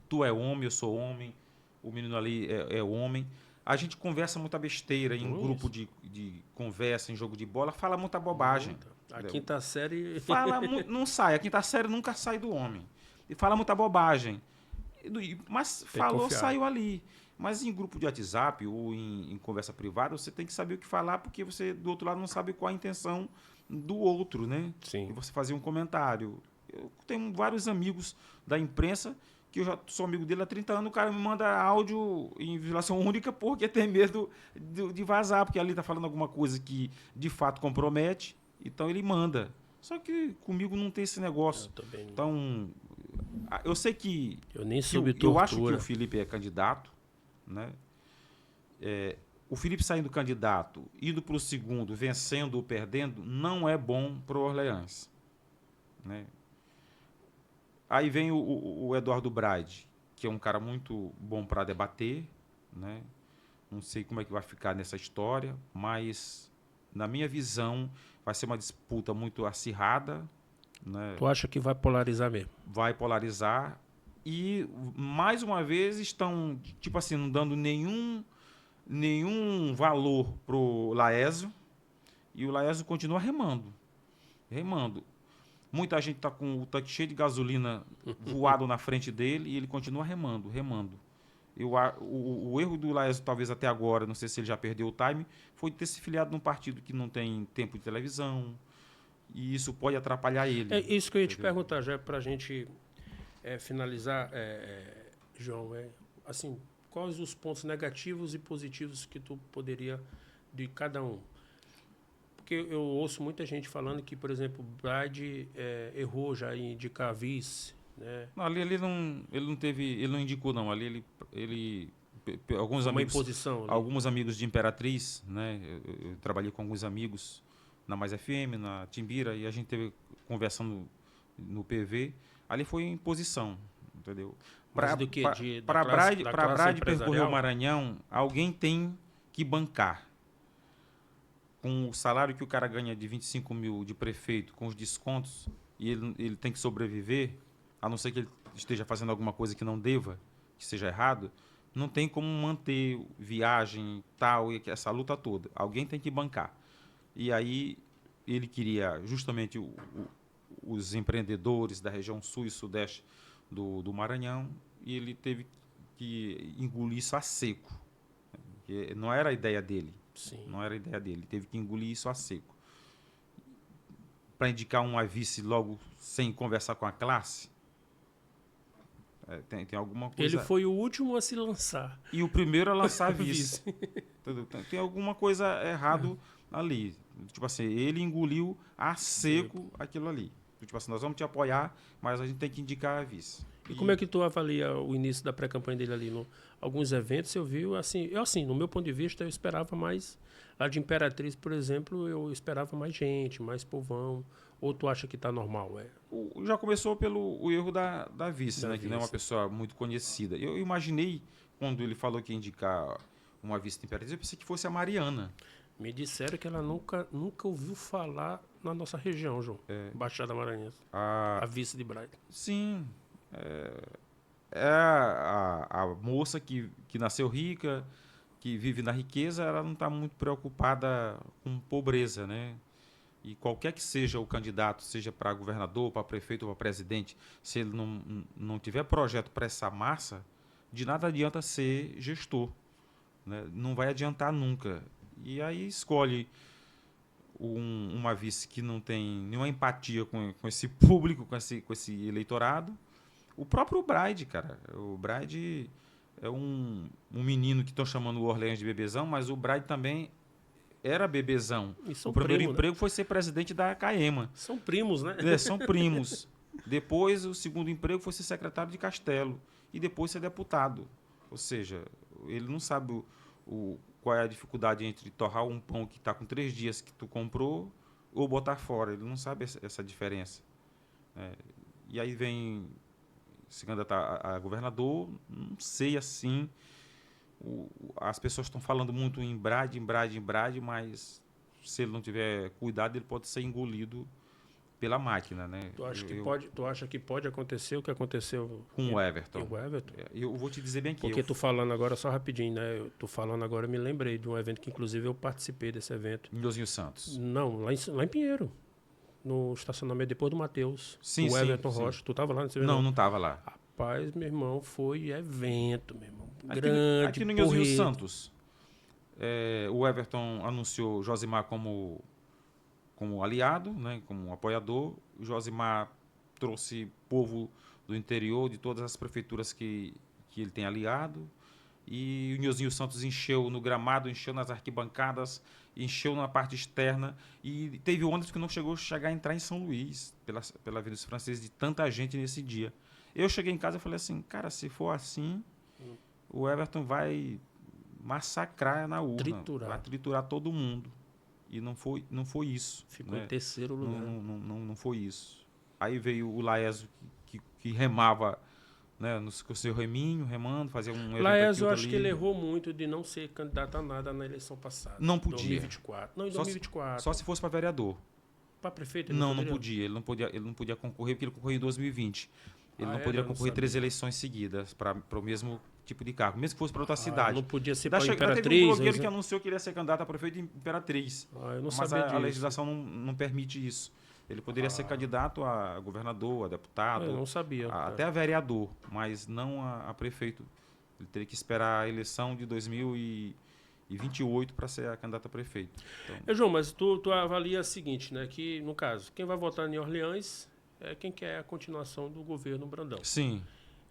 Speaker 2: tu é homem, eu sou homem, o menino ali é homem. A gente conversa muita besteira em grupo
Speaker 1: Isso.
Speaker 2: de conversa, em jogo de bola, fala muita bobagem.
Speaker 1: Muita. A
Speaker 2: Entendeu?
Speaker 1: quinta série.
Speaker 2: Não sai. A quinta série nunca sai do homem. E fala muita bobagem. Mas
Speaker 1: Tem que
Speaker 2: falou,
Speaker 1: confiar.
Speaker 2: saiu ali. Mas em grupo de WhatsApp ou em conversa privada, você tem que saber o que falar, porque você, do outro lado, não sabe qual a intenção do outro, né?
Speaker 1: Sim.
Speaker 2: E você fazer um comentário. Eu tenho vários amigos da imprensa que eu já sou amigo dele há 30 anos, o cara me manda áudio em violação única porque tem medo de vazar, porque ali tá falando alguma coisa que de fato compromete, então ele manda. Só que comigo não tem esse
Speaker 1: Eu
Speaker 2: negócio.
Speaker 1: também.
Speaker 2: Então, eu sei que,
Speaker 1: Eu nem
Speaker 2: que
Speaker 1: soube
Speaker 2: eu acho que
Speaker 1: tortura.
Speaker 2: o Felipe é candidato, né? O Felipe saindo candidato, indo para o segundo, vencendo ou perdendo, não é bom para o Orleans, né? Aí vem o Eduardo Braide, que é um cara muito bom para debater, né? Não sei como é que vai ficar nessa história, mas na minha visão vai ser uma disputa muito acirrada, né?
Speaker 1: Tu acha que vai polarizar mesmo?
Speaker 2: Vai polarizar e mais uma vez estão tipo assim não dando nenhum valor pro Laésio e o Laésio continua remando. Muita gente está com o tanque cheio de gasolina voado na frente dele e ele continua remando. O erro do Laésio, talvez até agora, não sei se ele já perdeu o time, foi de ter se filiado num partido que não tem tempo de televisão. E isso pode atrapalhar ele.
Speaker 1: É isso que eu ia te
Speaker 2: Entendeu?
Speaker 1: perguntar, já para a gente finalizar, João. Assim, quais os pontos negativos e positivos que tu poderia de cada um? Porque eu ouço muita gente falando que, por exemplo, o Bride errou já em indicar vice, né?
Speaker 2: Não, ali ele não teve, ele não indicou não. Ali alguns
Speaker 1: Uma
Speaker 2: amigos,
Speaker 1: imposição ali.
Speaker 2: alguns amigos de Imperatriz, né? Eu trabalhei com alguns amigos na Mais FM, na Timbira e a gente teve conversando no PV. Ali foi imposição, entendeu?
Speaker 1: Mas do que? Da
Speaker 2: Para
Speaker 1: classe,
Speaker 2: Bride,
Speaker 1: da
Speaker 2: para
Speaker 1: classe
Speaker 2: Bride percorrer o
Speaker 1: empresarial?
Speaker 2: Maranhão, alguém tem que bancar. Com o salário que o cara ganha de 25 mil de prefeito, com os descontos, e ele tem que sobreviver, a não ser que ele esteja fazendo alguma coisa que não deva, que seja errado, Não tem como manter viagem tal, e essa luta toda. Alguém tem que bancar. E aí ele queria justamente os empreendedores da região sul e sudeste do Maranhão, e ele teve que engolir isso a seco. Porque não era a ideia dele.
Speaker 1: Sim.
Speaker 2: Não era a ideia dele. Ele teve que engolir isso a seco. Para indicar uma vice logo sem conversar com a classe, tem alguma coisa...
Speaker 1: Ele foi o último a se lançar.
Speaker 2: E o primeiro a lançar vice. Tem alguma coisa errado ali. Tipo assim, ele engoliu a seco aquilo ali. Tipo assim, nós vamos te apoiar, mas a gente tem que indicar a vice.
Speaker 1: E como é que tu avalia o início da pré-campanha dele ali? Alguns eventos eu vi, assim, no meu ponto de vista, eu esperava mais. Lá de Imperatriz, por exemplo, eu esperava mais gente, mais povão. Ou tu acha que tá normal?
Speaker 2: Já começou pelo o erro da vice, né?
Speaker 1: Vice.
Speaker 2: Que não é uma pessoa muito conhecida. Eu imaginei, quando ele falou que ia indicar uma vice de Imperatriz, eu pensei que fosse a Mariana.
Speaker 1: Me disseram que ela nunca ouviu falar na nossa região, João. Baixada Maranhense. A vice de Braga.
Speaker 2: Sim. A moça que nasceu rica, que vive na riqueza, ela não está muito preocupada com pobreza, né? E qualquer que seja o candidato, seja para governador, para prefeito ou para presidente, se ele não tiver projeto para essa massa, de nada adianta ser gestor, né? Não vai adiantar nunca. E aí escolhe uma vice que não tem nenhuma empatia com esse público, com esse eleitorado. O próprio Braide, cara. O Braide é um menino que estão chamando o Orleans de bebezão, mas o Braide também era bebezão. O primeiro emprego, né? Foi ser presidente da CAEMA.
Speaker 1: São primos, né?
Speaker 2: São primos. Depois, o segundo emprego foi ser secretário de Castelo. E depois ser deputado. Ou seja, ele não sabe qual é a dificuldade entre torrar um pão que está com 3 dias que tu comprou ou botar fora. Ele não sabe essa diferença. E aí vem se candidatar a governador, não sei assim. As pessoas estão falando muito em Brade, mas se ele não tiver cuidado, ele pode ser engolido pela máquina, né?
Speaker 1: Tu acha que pode acontecer o que aconteceu
Speaker 2: com o Everton?
Speaker 1: Com o Everton?
Speaker 2: Eu vou te dizer bem aqui.
Speaker 1: Porque tu falando agora, só rapidinho, né? Tu falando agora, eu me lembrei de um evento que, inclusive, eu participei desse evento.
Speaker 2: Em Nhozinho Santos?
Speaker 1: Não, lá em Pinheiro. No estacionamento depois do Mateus.
Speaker 2: Sim,
Speaker 1: o Everton Rocha. Tu tava lá nesse evento?
Speaker 2: Não estava lá.
Speaker 1: Rapaz, meu irmão, foi evento, meu irmão. Grande,
Speaker 2: aqui no Nhozinho Santos, o Everton anunciou Josimar como aliado, né, como apoiador. O Josimar trouxe povo do interior, de todas as prefeituras que ele tem aliado. E o Nhozinho Santos encheu no gramado, encheu nas arquibancadas, encheu na parte externa. E teve ônibus que não chegou a entrar em São Luís, pela Avenida Francesa, de tanta gente nesse dia. Eu cheguei em casa e falei assim, cara, se for assim, o Everton vai massacrar na urna. Vai triturar todo mundo. E não foi isso.
Speaker 1: Ficou em terceiro lugar.
Speaker 2: Não foi isso. Aí veio o Laésio, que remava, né, com o seu reminho, remando, fazia um evento.
Speaker 1: Laésio, eu acho que ele errou muito de não ser candidato a nada na eleição passada.
Speaker 2: Não podia.
Speaker 1: 2024. Não, em 2024.
Speaker 2: Só se fosse para vereador.
Speaker 1: Para prefeito?
Speaker 2: Não podia. Ele não podia concorrer, porque ele concorreu em 2020. Ele não poderia concorrer 3 eleições seguidas para o mesmo tipo de cargo, mesmo que fosse para outra cidade.
Speaker 1: Não podia ser para Imperatriz.
Speaker 2: Teve um blogueiro que anunciou que iria ser candidato a prefeito de Imperatriz.
Speaker 1: Eu não
Speaker 2: mas
Speaker 1: sabia
Speaker 2: a legislação não permite isso. Ele poderia ser candidato a governador, a deputado,
Speaker 1: eu não sabia,
Speaker 2: até a vereador, mas não a prefeito. Ele teria que esperar a eleição de 2028 para ser a candidata a prefeito.
Speaker 1: Então... João, mas tu avalia o seguinte, né? Que, no caso, quem vai votar em Orleans é quem quer a continuação do governo Brandão.
Speaker 2: Sim.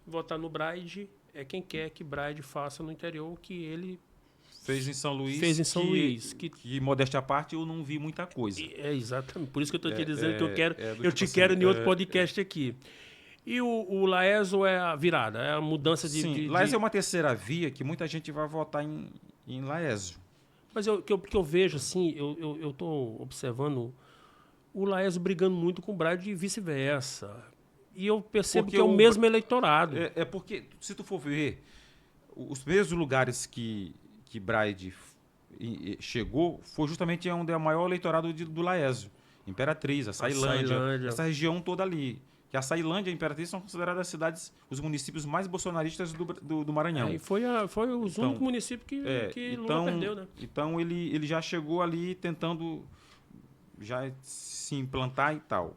Speaker 1: Votar no Braide é quem quer que Braide faça no interior o que ele
Speaker 2: fez em São Luís. Que, modéstia à parte, eu não vi muita coisa.
Speaker 1: Exatamente. Por isso que eu estou te dizendo que eu te quero em outro podcast aqui. E o Laésio é a virada, é a mudança de...
Speaker 2: Sim, Laésio é uma terceira via que muita gente vai votar em Laésio.
Speaker 1: Mas o que eu vejo, assim, eu estou observando o Laésio brigando muito com o Braide e vice-versa. E eu percebo que é o mesmo eleitorado.
Speaker 2: Porque, se tu for ver, os mesmos lugares que Braide chegou foi justamente onde é o maior eleitorado do Laésio. Imperatriz, a Açailândia, essa região toda ali. Que a Açailândia e a Imperatriz são consideradas as cidades, os municípios mais bolsonaristas do Maranhão.
Speaker 1: E foi os únicos municípios que Lula perdeu, né?
Speaker 2: Então ele já chegou ali tentando já se implantar e tal.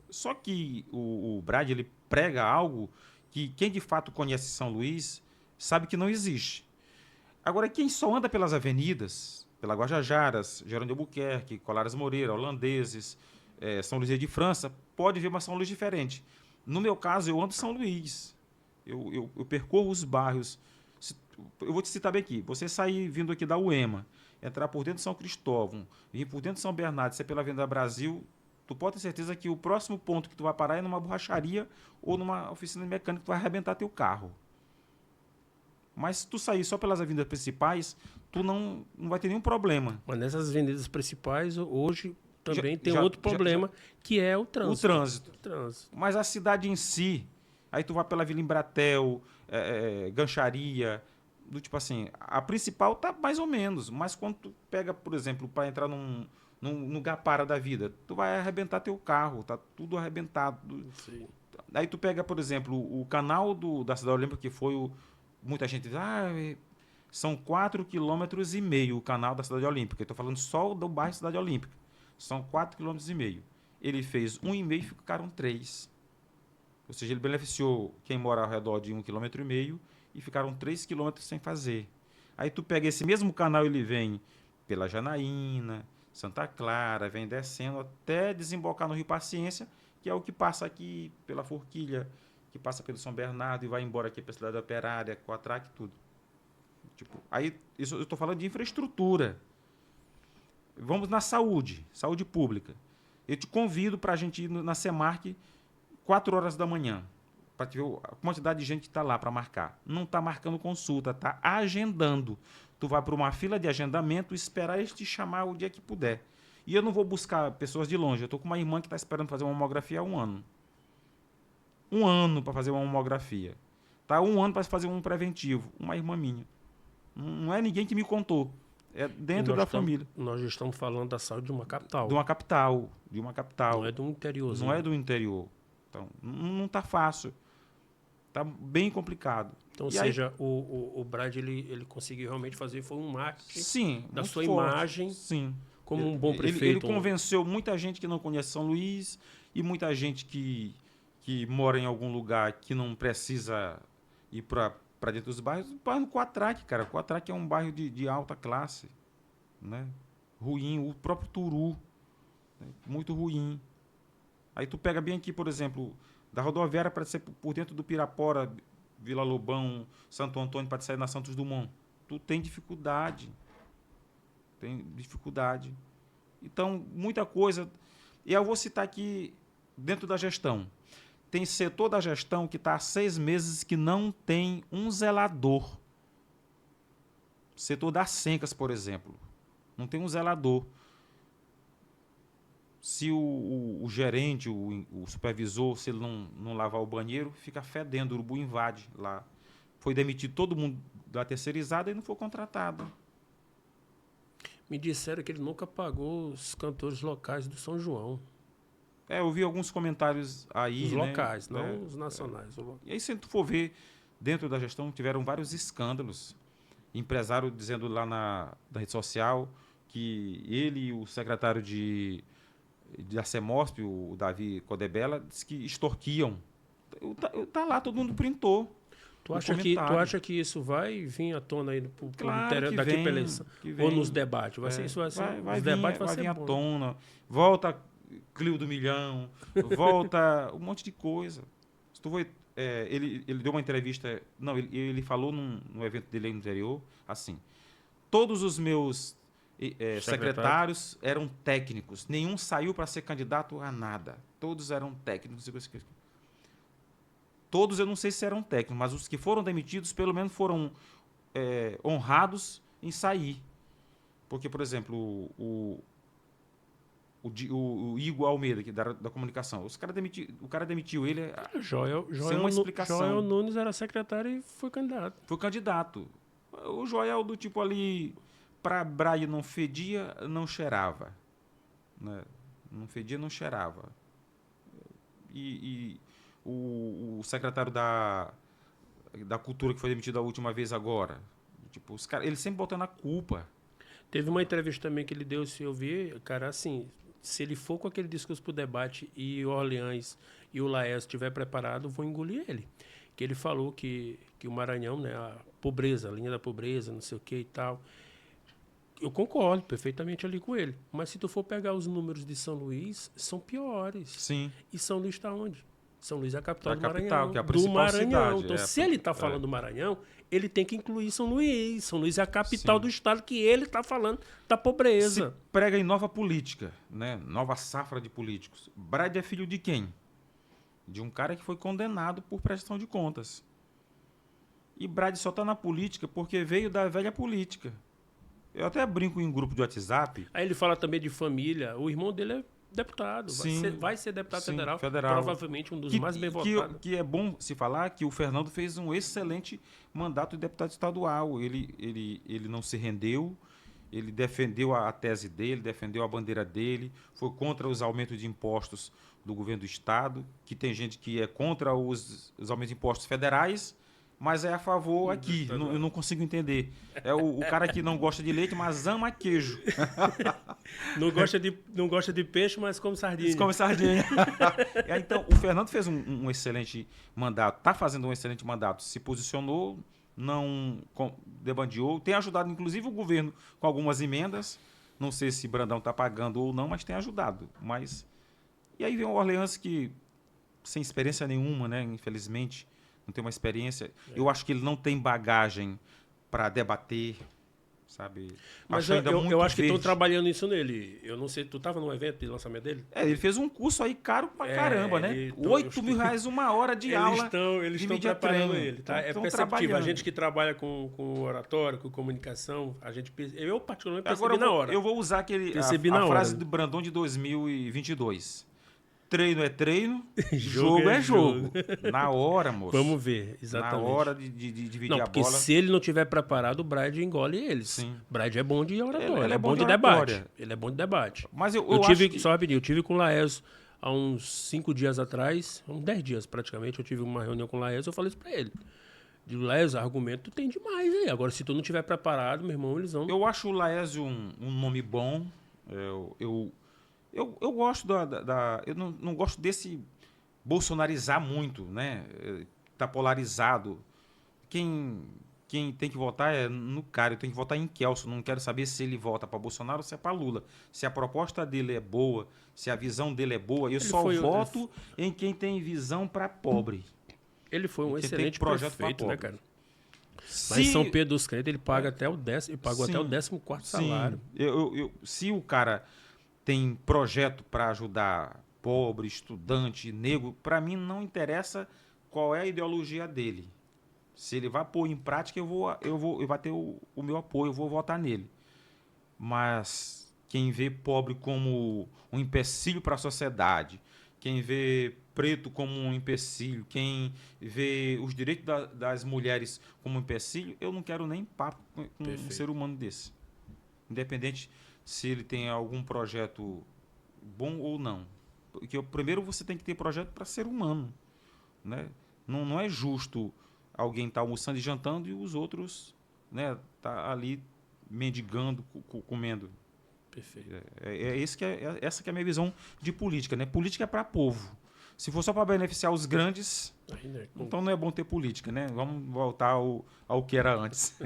Speaker 2: Só que o Brad, ele prega algo que quem de fato conhece São Luís sabe que não existe. Agora, quem só anda pelas avenidas, pela Guajajaras, Gerônimo de Albuquerque, Colares Moreira, Holandeses, São Luís de França, pode ver uma São Luís diferente. No meu caso, eu ando São Luís. Eu percorro os bairros. Eu vou te citar bem aqui. Você sair vindo aqui da UEMA, entrar por dentro de São Cristóvão, vir por dentro de São Bernardo, ser pela Avenida Brasil, tu pode ter certeza que o próximo ponto que tu vai parar é numa borracharia ou numa oficina de mecânica que tu vai arrebentar teu carro. Mas se tu sair só pelas avenidas principais, tu não vai ter nenhum problema.
Speaker 1: Mas nessas avenidas principais, hoje também tem outro problema, que é o trânsito.
Speaker 2: O trânsito. Mas a cidade em si, aí tu vai pela Vila Embratel, Gancharia, do tipo assim, a principal tá mais ou menos, mas quando tu pega, por exemplo, para entrar num Gapara da vida, tu vai arrebentar teu carro, tá tudo arrebentado.
Speaker 1: Sim.
Speaker 2: Aí tu pega, por exemplo, o canal da Cidade Olímpica, que foi muita gente diz, são 4,5 km o canal da Cidade Olímpica. Eu tô falando só do bairro Cidade Olímpica. São 4,5 km. Ele fez 1,5 e ficaram 3. Ou seja, ele beneficiou quem mora ao redor de 1,5 km e ficaram 3 km sem fazer. Aí tu pega esse mesmo canal, ele vem pela Janaína, Santa Clara, vem descendo até desembocar no Rio Paciência, que é o que passa aqui pela Forquilha, que passa pelo São Bernardo e vai embora aqui para a Cidade Operária, Coatrac, tudo. Tipo, aí isso eu estou falando de infraestrutura. Vamos na saúde pública. Eu te convido para a gente ir na Semarc 4 horas da manhã, para te ver a quantidade de gente que está lá para marcar. Não está marcando consulta, está agendando. Tu vai para uma fila de agendamento, esperar eles te chamar o dia que puder. E eu não vou buscar pessoas de longe. Eu estou com uma irmã que está esperando fazer uma mamografia há 1 ano. 1 ano para fazer uma mamografia. Tá 1 ano para fazer um preventivo. Uma irmã minha. Não é ninguém que me contou. É dentro da família.
Speaker 1: Nós já estamos falando da saúde de uma capital.
Speaker 2: De uma capital.
Speaker 1: Não é do interior.
Speaker 2: Não é do interior. Então, não está fácil. Está bem complicado.
Speaker 1: Então, ou seja, o Brad ele conseguiu realmente fazer foi um marketing da sua
Speaker 2: forte.
Speaker 1: Imagem.
Speaker 2: Sim.
Speaker 1: Como um bom prefeito.
Speaker 2: Ele convenceu muita gente que não conhece São Luís e muita gente que mora em algum lugar que não precisa ir para dentro dos bairros. Vai no Coatrac, cara. Coatrac é um bairro de alta classe, né? Ruim. O próprio Turu, né? Muito ruim. Aí tu pega bem aqui, por exemplo, da rodoviária para ser por dentro do Pirapora, Vila Lobão, Santo Antônio, para sair na Santos Dumont. Tu tem dificuldade. Então, muita coisa. E eu vou citar aqui, dentro da gestão. Tem setor da gestão que está há 6 meses que não tem um zelador. Setor das Sencas, por exemplo. Não tem um zelador. Se o gerente, o supervisor, se ele não lavar o banheiro, fica fedendo, o urubu invade lá. Foi demitido todo mundo da terceirizada e não foi contratado.
Speaker 1: Me disseram que ele nunca pagou os cantores locais do São João.
Speaker 2: Eu vi alguns comentários aí.
Speaker 1: Os locais, não os nacionais.
Speaker 2: E aí, se tu for ver, dentro da gestão, tiveram vários escândalos. Empresário dizendo lá na rede social que ele e o secretário de Acemosp, o Davi Codebella, disse que extorquiam. Tá lá, todo mundo printou.
Speaker 1: Tu acha que isso vai vir à tona aí daqui para eleição? Ou nos debates? Vai ser isso?
Speaker 2: Vai vir à tona. Volta Clio do Milhão, volta um monte de coisa. Se tu for, ele deu uma entrevista. Não, ele falou no evento dele aí no interior, assim. Todos os meus secretários eram técnicos. Nenhum saiu para ser candidato a nada. Todos eram técnicos. Todos eu não sei se eram técnicos, mas os que foram demitidos, pelo menos foram honrados em sair. Porque, por exemplo, o Igor Almeida, que da comunicação, o cara demitiu ele sem uma explicação.
Speaker 1: Joel Nunes era secretário e foi candidato.
Speaker 2: Foi candidato. O Joel, do tipo ali, para Braille não fedia, não cheirava. Né? Não fedia, não cheirava. E o secretário da Cultura que foi demitido a última vez agora. Tipo, os caras, eles sempre botando a culpa.
Speaker 1: Teve uma entrevista também que ele deu, se eu vi, cara, assim, se ele for com aquele discurso pro debate e o Orleans e o Laércio estiver preparado, vou engolir ele. Que ele falou que o Maranhão, né, a pobreza, a linha da pobreza, não sei o que e tal. Eu concordo perfeitamente ali com ele. Mas se tu for pegar os números de São Luís, são piores.
Speaker 2: Sim.
Speaker 1: E São Luís está onde? São Luís é a capital do
Speaker 2: capital,
Speaker 1: Maranhão.
Speaker 2: que é a
Speaker 1: Do
Speaker 2: principal
Speaker 1: Maranhão.
Speaker 2: cidade,
Speaker 1: Então,
Speaker 2: é.
Speaker 1: se ele está falando do Maranhão, ele tem que incluir São Luís. São Luís é a capital
Speaker 2: Sim.
Speaker 1: do estado que ele está falando da pobreza.
Speaker 2: Se prega em nova política, né? Nova safra de políticos. Brad é filho de quem? De um cara que foi condenado por prestação de contas. E Brad só está na política porque veio da velha política. Eu até brinco em grupo de WhatsApp.
Speaker 1: Aí ele fala também de família. O irmão dele é deputado.
Speaker 2: Sim,
Speaker 1: vai ser deputado
Speaker 2: sim,
Speaker 1: federal.
Speaker 2: federal.
Speaker 1: Provavelmente um dos mais bem votados.
Speaker 2: Que é bom se falar que o Fernando fez um excelente mandato de deputado estadual. Ele não se rendeu, ele defendeu a tese dele, defendeu a bandeira dele, foi contra os aumentos de impostos do governo do estado, que tem gente que é contra os aumentos de impostos federais, mas é a favor aqui. Eu não consigo entender. É o cara que não gosta de leite, mas ama queijo.
Speaker 1: Não gosta de peixe, mas come sardinha.
Speaker 2: Come sardinha. Então, o Fernando fez um excelente mandato, está fazendo um excelente mandato, se posicionou, não debandeou, tem ajudado, inclusive, o governo com algumas emendas. Não sei se Brandão está pagando ou não, mas tem ajudado. E aí vem o Orleans que, sem experiência nenhuma, né, infelizmente, não tem uma experiência. Eu acho que ele não tem bagagem para debater, sabe?
Speaker 1: Mas eu acho que estão trabalhando isso nele. Eu não sei, tu estava no evento de lançamento dele?
Speaker 2: Ele fez um curso aí caro pra caramba, né? R$8.000 uma hora de aula.
Speaker 1: Eles estão preparando ele. Tá? É perceptível. A gente que trabalha com oratório, com comunicação, eu particularmente percebi na hora.
Speaker 2: Eu vou usar a frase do Brandão de 2022. Treino é treino, jogo é jogo. Na hora, moço.
Speaker 1: Vamos ver, exatamente.
Speaker 2: Na hora de dividir a bola.
Speaker 1: Porque se ele não tiver preparado, o Brad engole eles.
Speaker 2: Sim.
Speaker 1: Brad é bom de oratória,
Speaker 2: ele
Speaker 1: é bom de debate. Ele é bom de debate.
Speaker 2: Mas
Speaker 1: Só rapidinho, eu tive com o Laércio há uns 5 dias atrás, uns 10 dias praticamente, eu tive uma reunião com o Laércio, eu falei isso pra ele. Digo, Laércio, argumento tem demais aí. Agora, se tu não tiver preparado, meu irmão, eles vão...
Speaker 2: Eu acho o Laércio um nome bom. Eu gosto eu não gosto desse bolsonarizar muito, né? Tá polarizado. Quem tem que votar é no cara, eu tenho que votar em Kelso. Não quero saber se ele vota para Bolsonaro ou se é para Lula. Se a proposta dele é boa, se a visão dele é boa, eu só voto em quem tem visão para pobre.
Speaker 1: Ele foi um excelente projeto prefeito, né, cara? Mas
Speaker 2: Se...
Speaker 1: São Pedro dos Crentes, ele paga até o 10º, ele pagou até o 14º salário.
Speaker 2: Se o cara tem projeto para ajudar pobre, estudante, negro, para mim não interessa qual é a ideologia dele. Se ele vai pôr em prática, eu vai ter o meu apoio, eu vou votar nele. Mas quem vê pobre como um empecilho para a sociedade, quem vê preto como um empecilho, quem vê os direitos das mulheres como um empecilho, eu não quero nem papo com um ser humano desse. Independente se ele tem algum projeto bom ou não. Porque primeiro você tem que ter projeto para ser humano, né? Não é justo alguém estar almoçando e jantando e os outros, né, tá ali mendigando, comendo.
Speaker 1: Perfeito.
Speaker 2: Essa que é a minha visão de política, né? Política é para povo. Se for só para beneficiar os grandes, então não é bom ter política, né? Vamos voltar ao que era antes.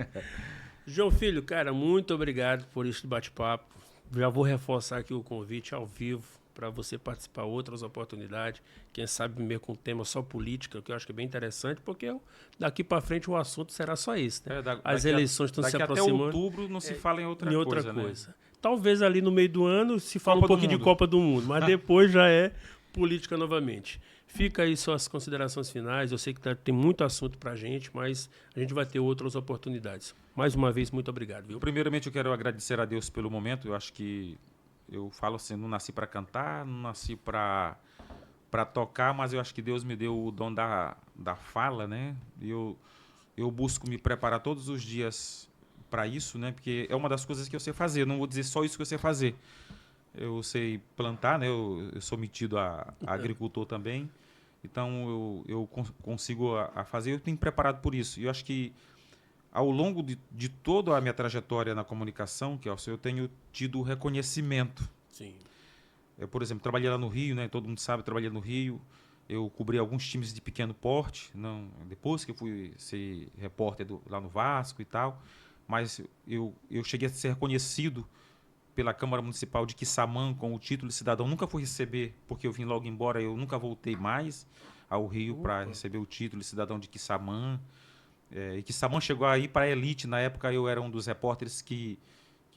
Speaker 1: João Filho, cara, muito obrigado por este bate-papo. Já vou reforçar aqui o convite ao vivo para você participar outras oportunidades. Quem sabe mesmo com o tema só política, que eu acho que é bem interessante, porque daqui para frente o assunto será só esse. Né? As eleições estão se aproximando.
Speaker 2: Até outubro não se fala em outra coisa. Né?
Speaker 1: Talvez ali no meio do ano se fale um pouquinho de Copa do Mundo, mas depois já é política novamente. Fica aí suas considerações finais. Eu sei que tem muito assunto para a gente, mas a gente vai ter outras oportunidades. Mais uma vez, muito obrigado. Viu?
Speaker 2: Primeiramente, eu quero agradecer a Deus pelo momento. Eu acho que eu falo assim, não nasci para cantar, não nasci para tocar, mas eu acho que Deus me deu o dom da fala, né? E eu busco me preparar todos os dias para isso, né? Porque é uma das coisas que eu sei fazer. Eu não vou dizer só isso que eu sei fazer. Eu sei plantar, né? Eu sou metido a agricultor também. Então, eu consigo a fazer, eu tenho preparado por isso. E eu acho que, ao longo de toda a minha trajetória na comunicação, Kelson, eu tenho tido reconhecimento.
Speaker 1: Sim.
Speaker 2: Eu, por exemplo, trabalhei lá no Rio, né? Todo mundo sabe, eu trabalhei no Rio. Eu cobri alguns times de pequeno porte, não, depois que eu fui ser repórter lá no Vasco e tal. Mas eu cheguei a ser reconhecido pela Câmara Municipal de Quissamã com o título de cidadão. Nunca fui receber, porque eu vim logo embora, eu nunca voltei mais ao Rio para receber o título de cidadão de Quissamã. E Quissamã chegou aí para a elite. Na época eu era um dos repórteres que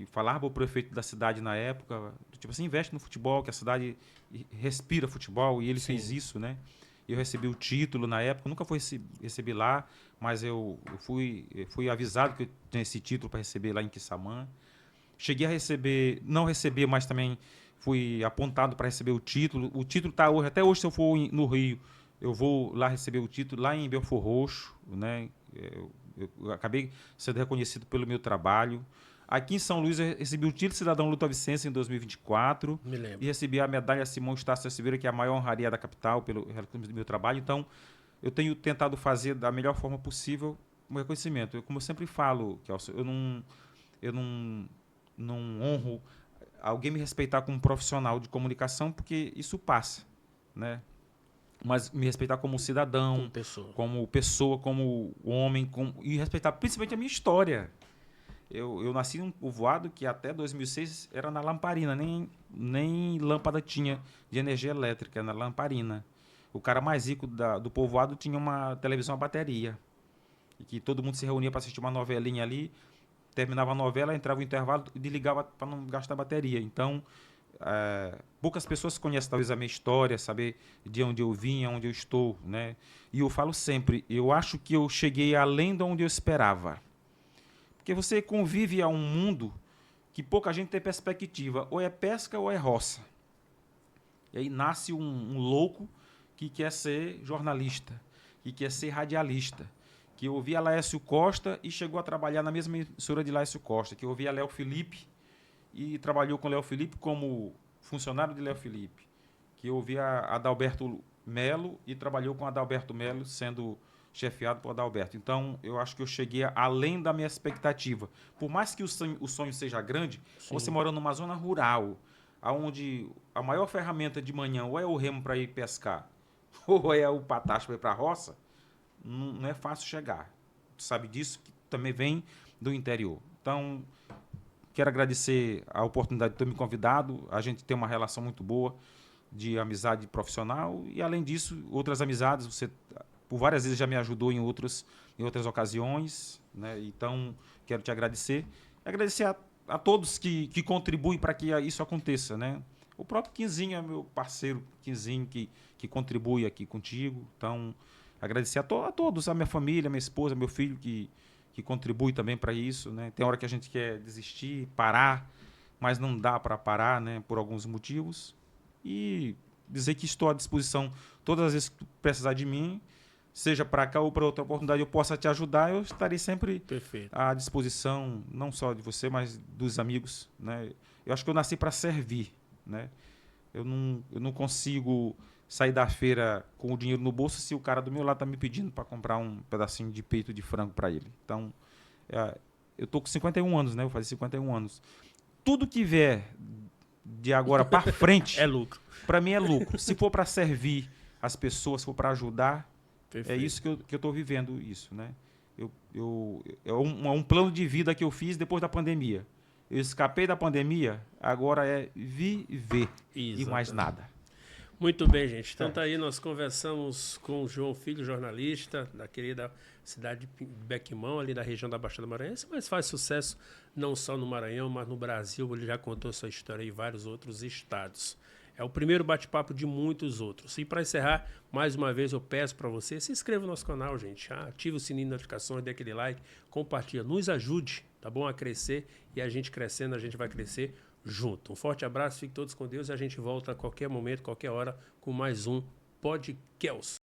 Speaker 2: falava para o prefeito da cidade na época, tipo assim, investe no futebol, que a cidade respira futebol, e ele
Speaker 1: Sim.
Speaker 2: fez isso, né? Eu recebi o título na época, nunca fui receber lá, mas eu fui avisado que eu tinha esse título para receber lá em Quissamã. Cheguei a receber, não receber, mas também fui apontado para receber o título. O título está hoje, até hoje, se eu for no Rio, eu vou lá receber o título, lá em Belfor Roxo, né? Eu acabei sendo reconhecido pelo meu trabalho. Aqui em São Luís, eu recebi o título de cidadão lutovicense em 2024.
Speaker 1: Me lembro.
Speaker 2: E recebi a medalha Simão Estácio Silveira, que é a maior honraria da capital, pelo reconhecimento do meu trabalho. Então, eu tenho tentado fazer da melhor forma possível o reconhecimento. Como eu sempre falo, Kelson, eu não honro alguém me respeitar como profissional de comunicação, porque isso passa, né? Mas me respeitar como cidadão, como pessoa, como homem, e respeitar principalmente a minha história. Eu nasci num povoado que até 2006 era na lamparina, nem lâmpada tinha de energia elétrica, na lamparina. O cara mais rico do povoado tinha uma televisão a bateria, e que todo mundo se reunia para assistir uma novelinha ali, terminava a novela, entrava o intervalo e desligava para não gastar bateria. Então, poucas pessoas conhecem talvez a minha história, saber de onde eu vim, onde eu estou, né? E eu falo sempre, eu acho que eu cheguei além de onde eu esperava. Porque você convive a um mundo que pouca gente tem perspectiva. Ou é pesca ou é roça. E aí nasce um louco que quer ser jornalista, que quer ser radialista, que ouvia Laércio Costa e chegou a trabalhar na mesma emissora de Laércio Costa, que ouvia Léo Felipe e trabalhou com Léo Felipe como funcionário de Léo Felipe, que ouvia Adalberto Melo e trabalhou com Adalberto Melo, sendo chefiado por Adalberto. Então, eu acho que eu cheguei além da minha expectativa. Por mais que o sonho seja grande, você morando numa zona rural, onde a maior ferramenta de manhã ou é o remo para ir pescar, ou é o patacho para ir para a roça, não é fácil chegar. Tu sabe disso, que também vem do interior. Então, quero agradecer a oportunidade de ter me convidado. A gente tem uma relação muito boa de amizade profissional e, além disso, outras amizades. Você, por várias vezes, já me ajudou em outras ocasiões, né? Então, quero te agradecer. E agradecer a todos que contribuem para que isso aconteça, né? O próprio Quinzinho é meu parceiro, Quinzinho, que contribui aqui contigo. Então, agradecer a todos, a minha família, a minha esposa, meu filho, que contribui também para isso, né? Tem hora que a gente quer desistir, parar, mas não dá para parar, né? Por alguns motivos. E dizer que estou à disposição todas as vezes que tu precisar de mim, seja para cá ou para outra oportunidade, eu possa te ajudar, eu estarei sempre à disposição, não só de você, mas dos amigos, né? Eu acho que eu nasci para servir, né? Eu não consigo sair da feira com o dinheiro no bolso se o cara do meu lado está me pedindo para comprar um pedacinho de peito de frango para ele. Então, eu tô com 51 anos, né? Eu vou fazer 51 anos. Tudo que vier de agora para frente,
Speaker 1: é lucro.
Speaker 2: Para mim é lucro. Se for para servir as pessoas, se for para ajudar,
Speaker 1: Perfeito.
Speaker 2: É isso que eu estou vivendo, isso, né? É um plano de vida que eu fiz depois da pandemia. Eu escapei da pandemia, agora é viver e mais nada.
Speaker 1: Muito bem, gente. Então tá aí, nós conversamos com o João Filho, jornalista da querida cidade de Bequimão, ali da região da Baixada Maranhense, mas faz sucesso não só no Maranhão, mas no Brasil. Ele já contou sua história em vários outros estados. É o primeiro bate-papo de muitos outros. E para encerrar, mais uma vez eu peço para você, se inscreva no nosso canal, gente. Ative o sininho de notificações, dê aquele like, compartilha, nos ajude, tá bom? A crescer, e a gente crescendo, a gente vai crescer junto. Um forte abraço, fiquem todos com Deus e a gente volta a qualquer momento, qualquer hora, com mais um Podcast.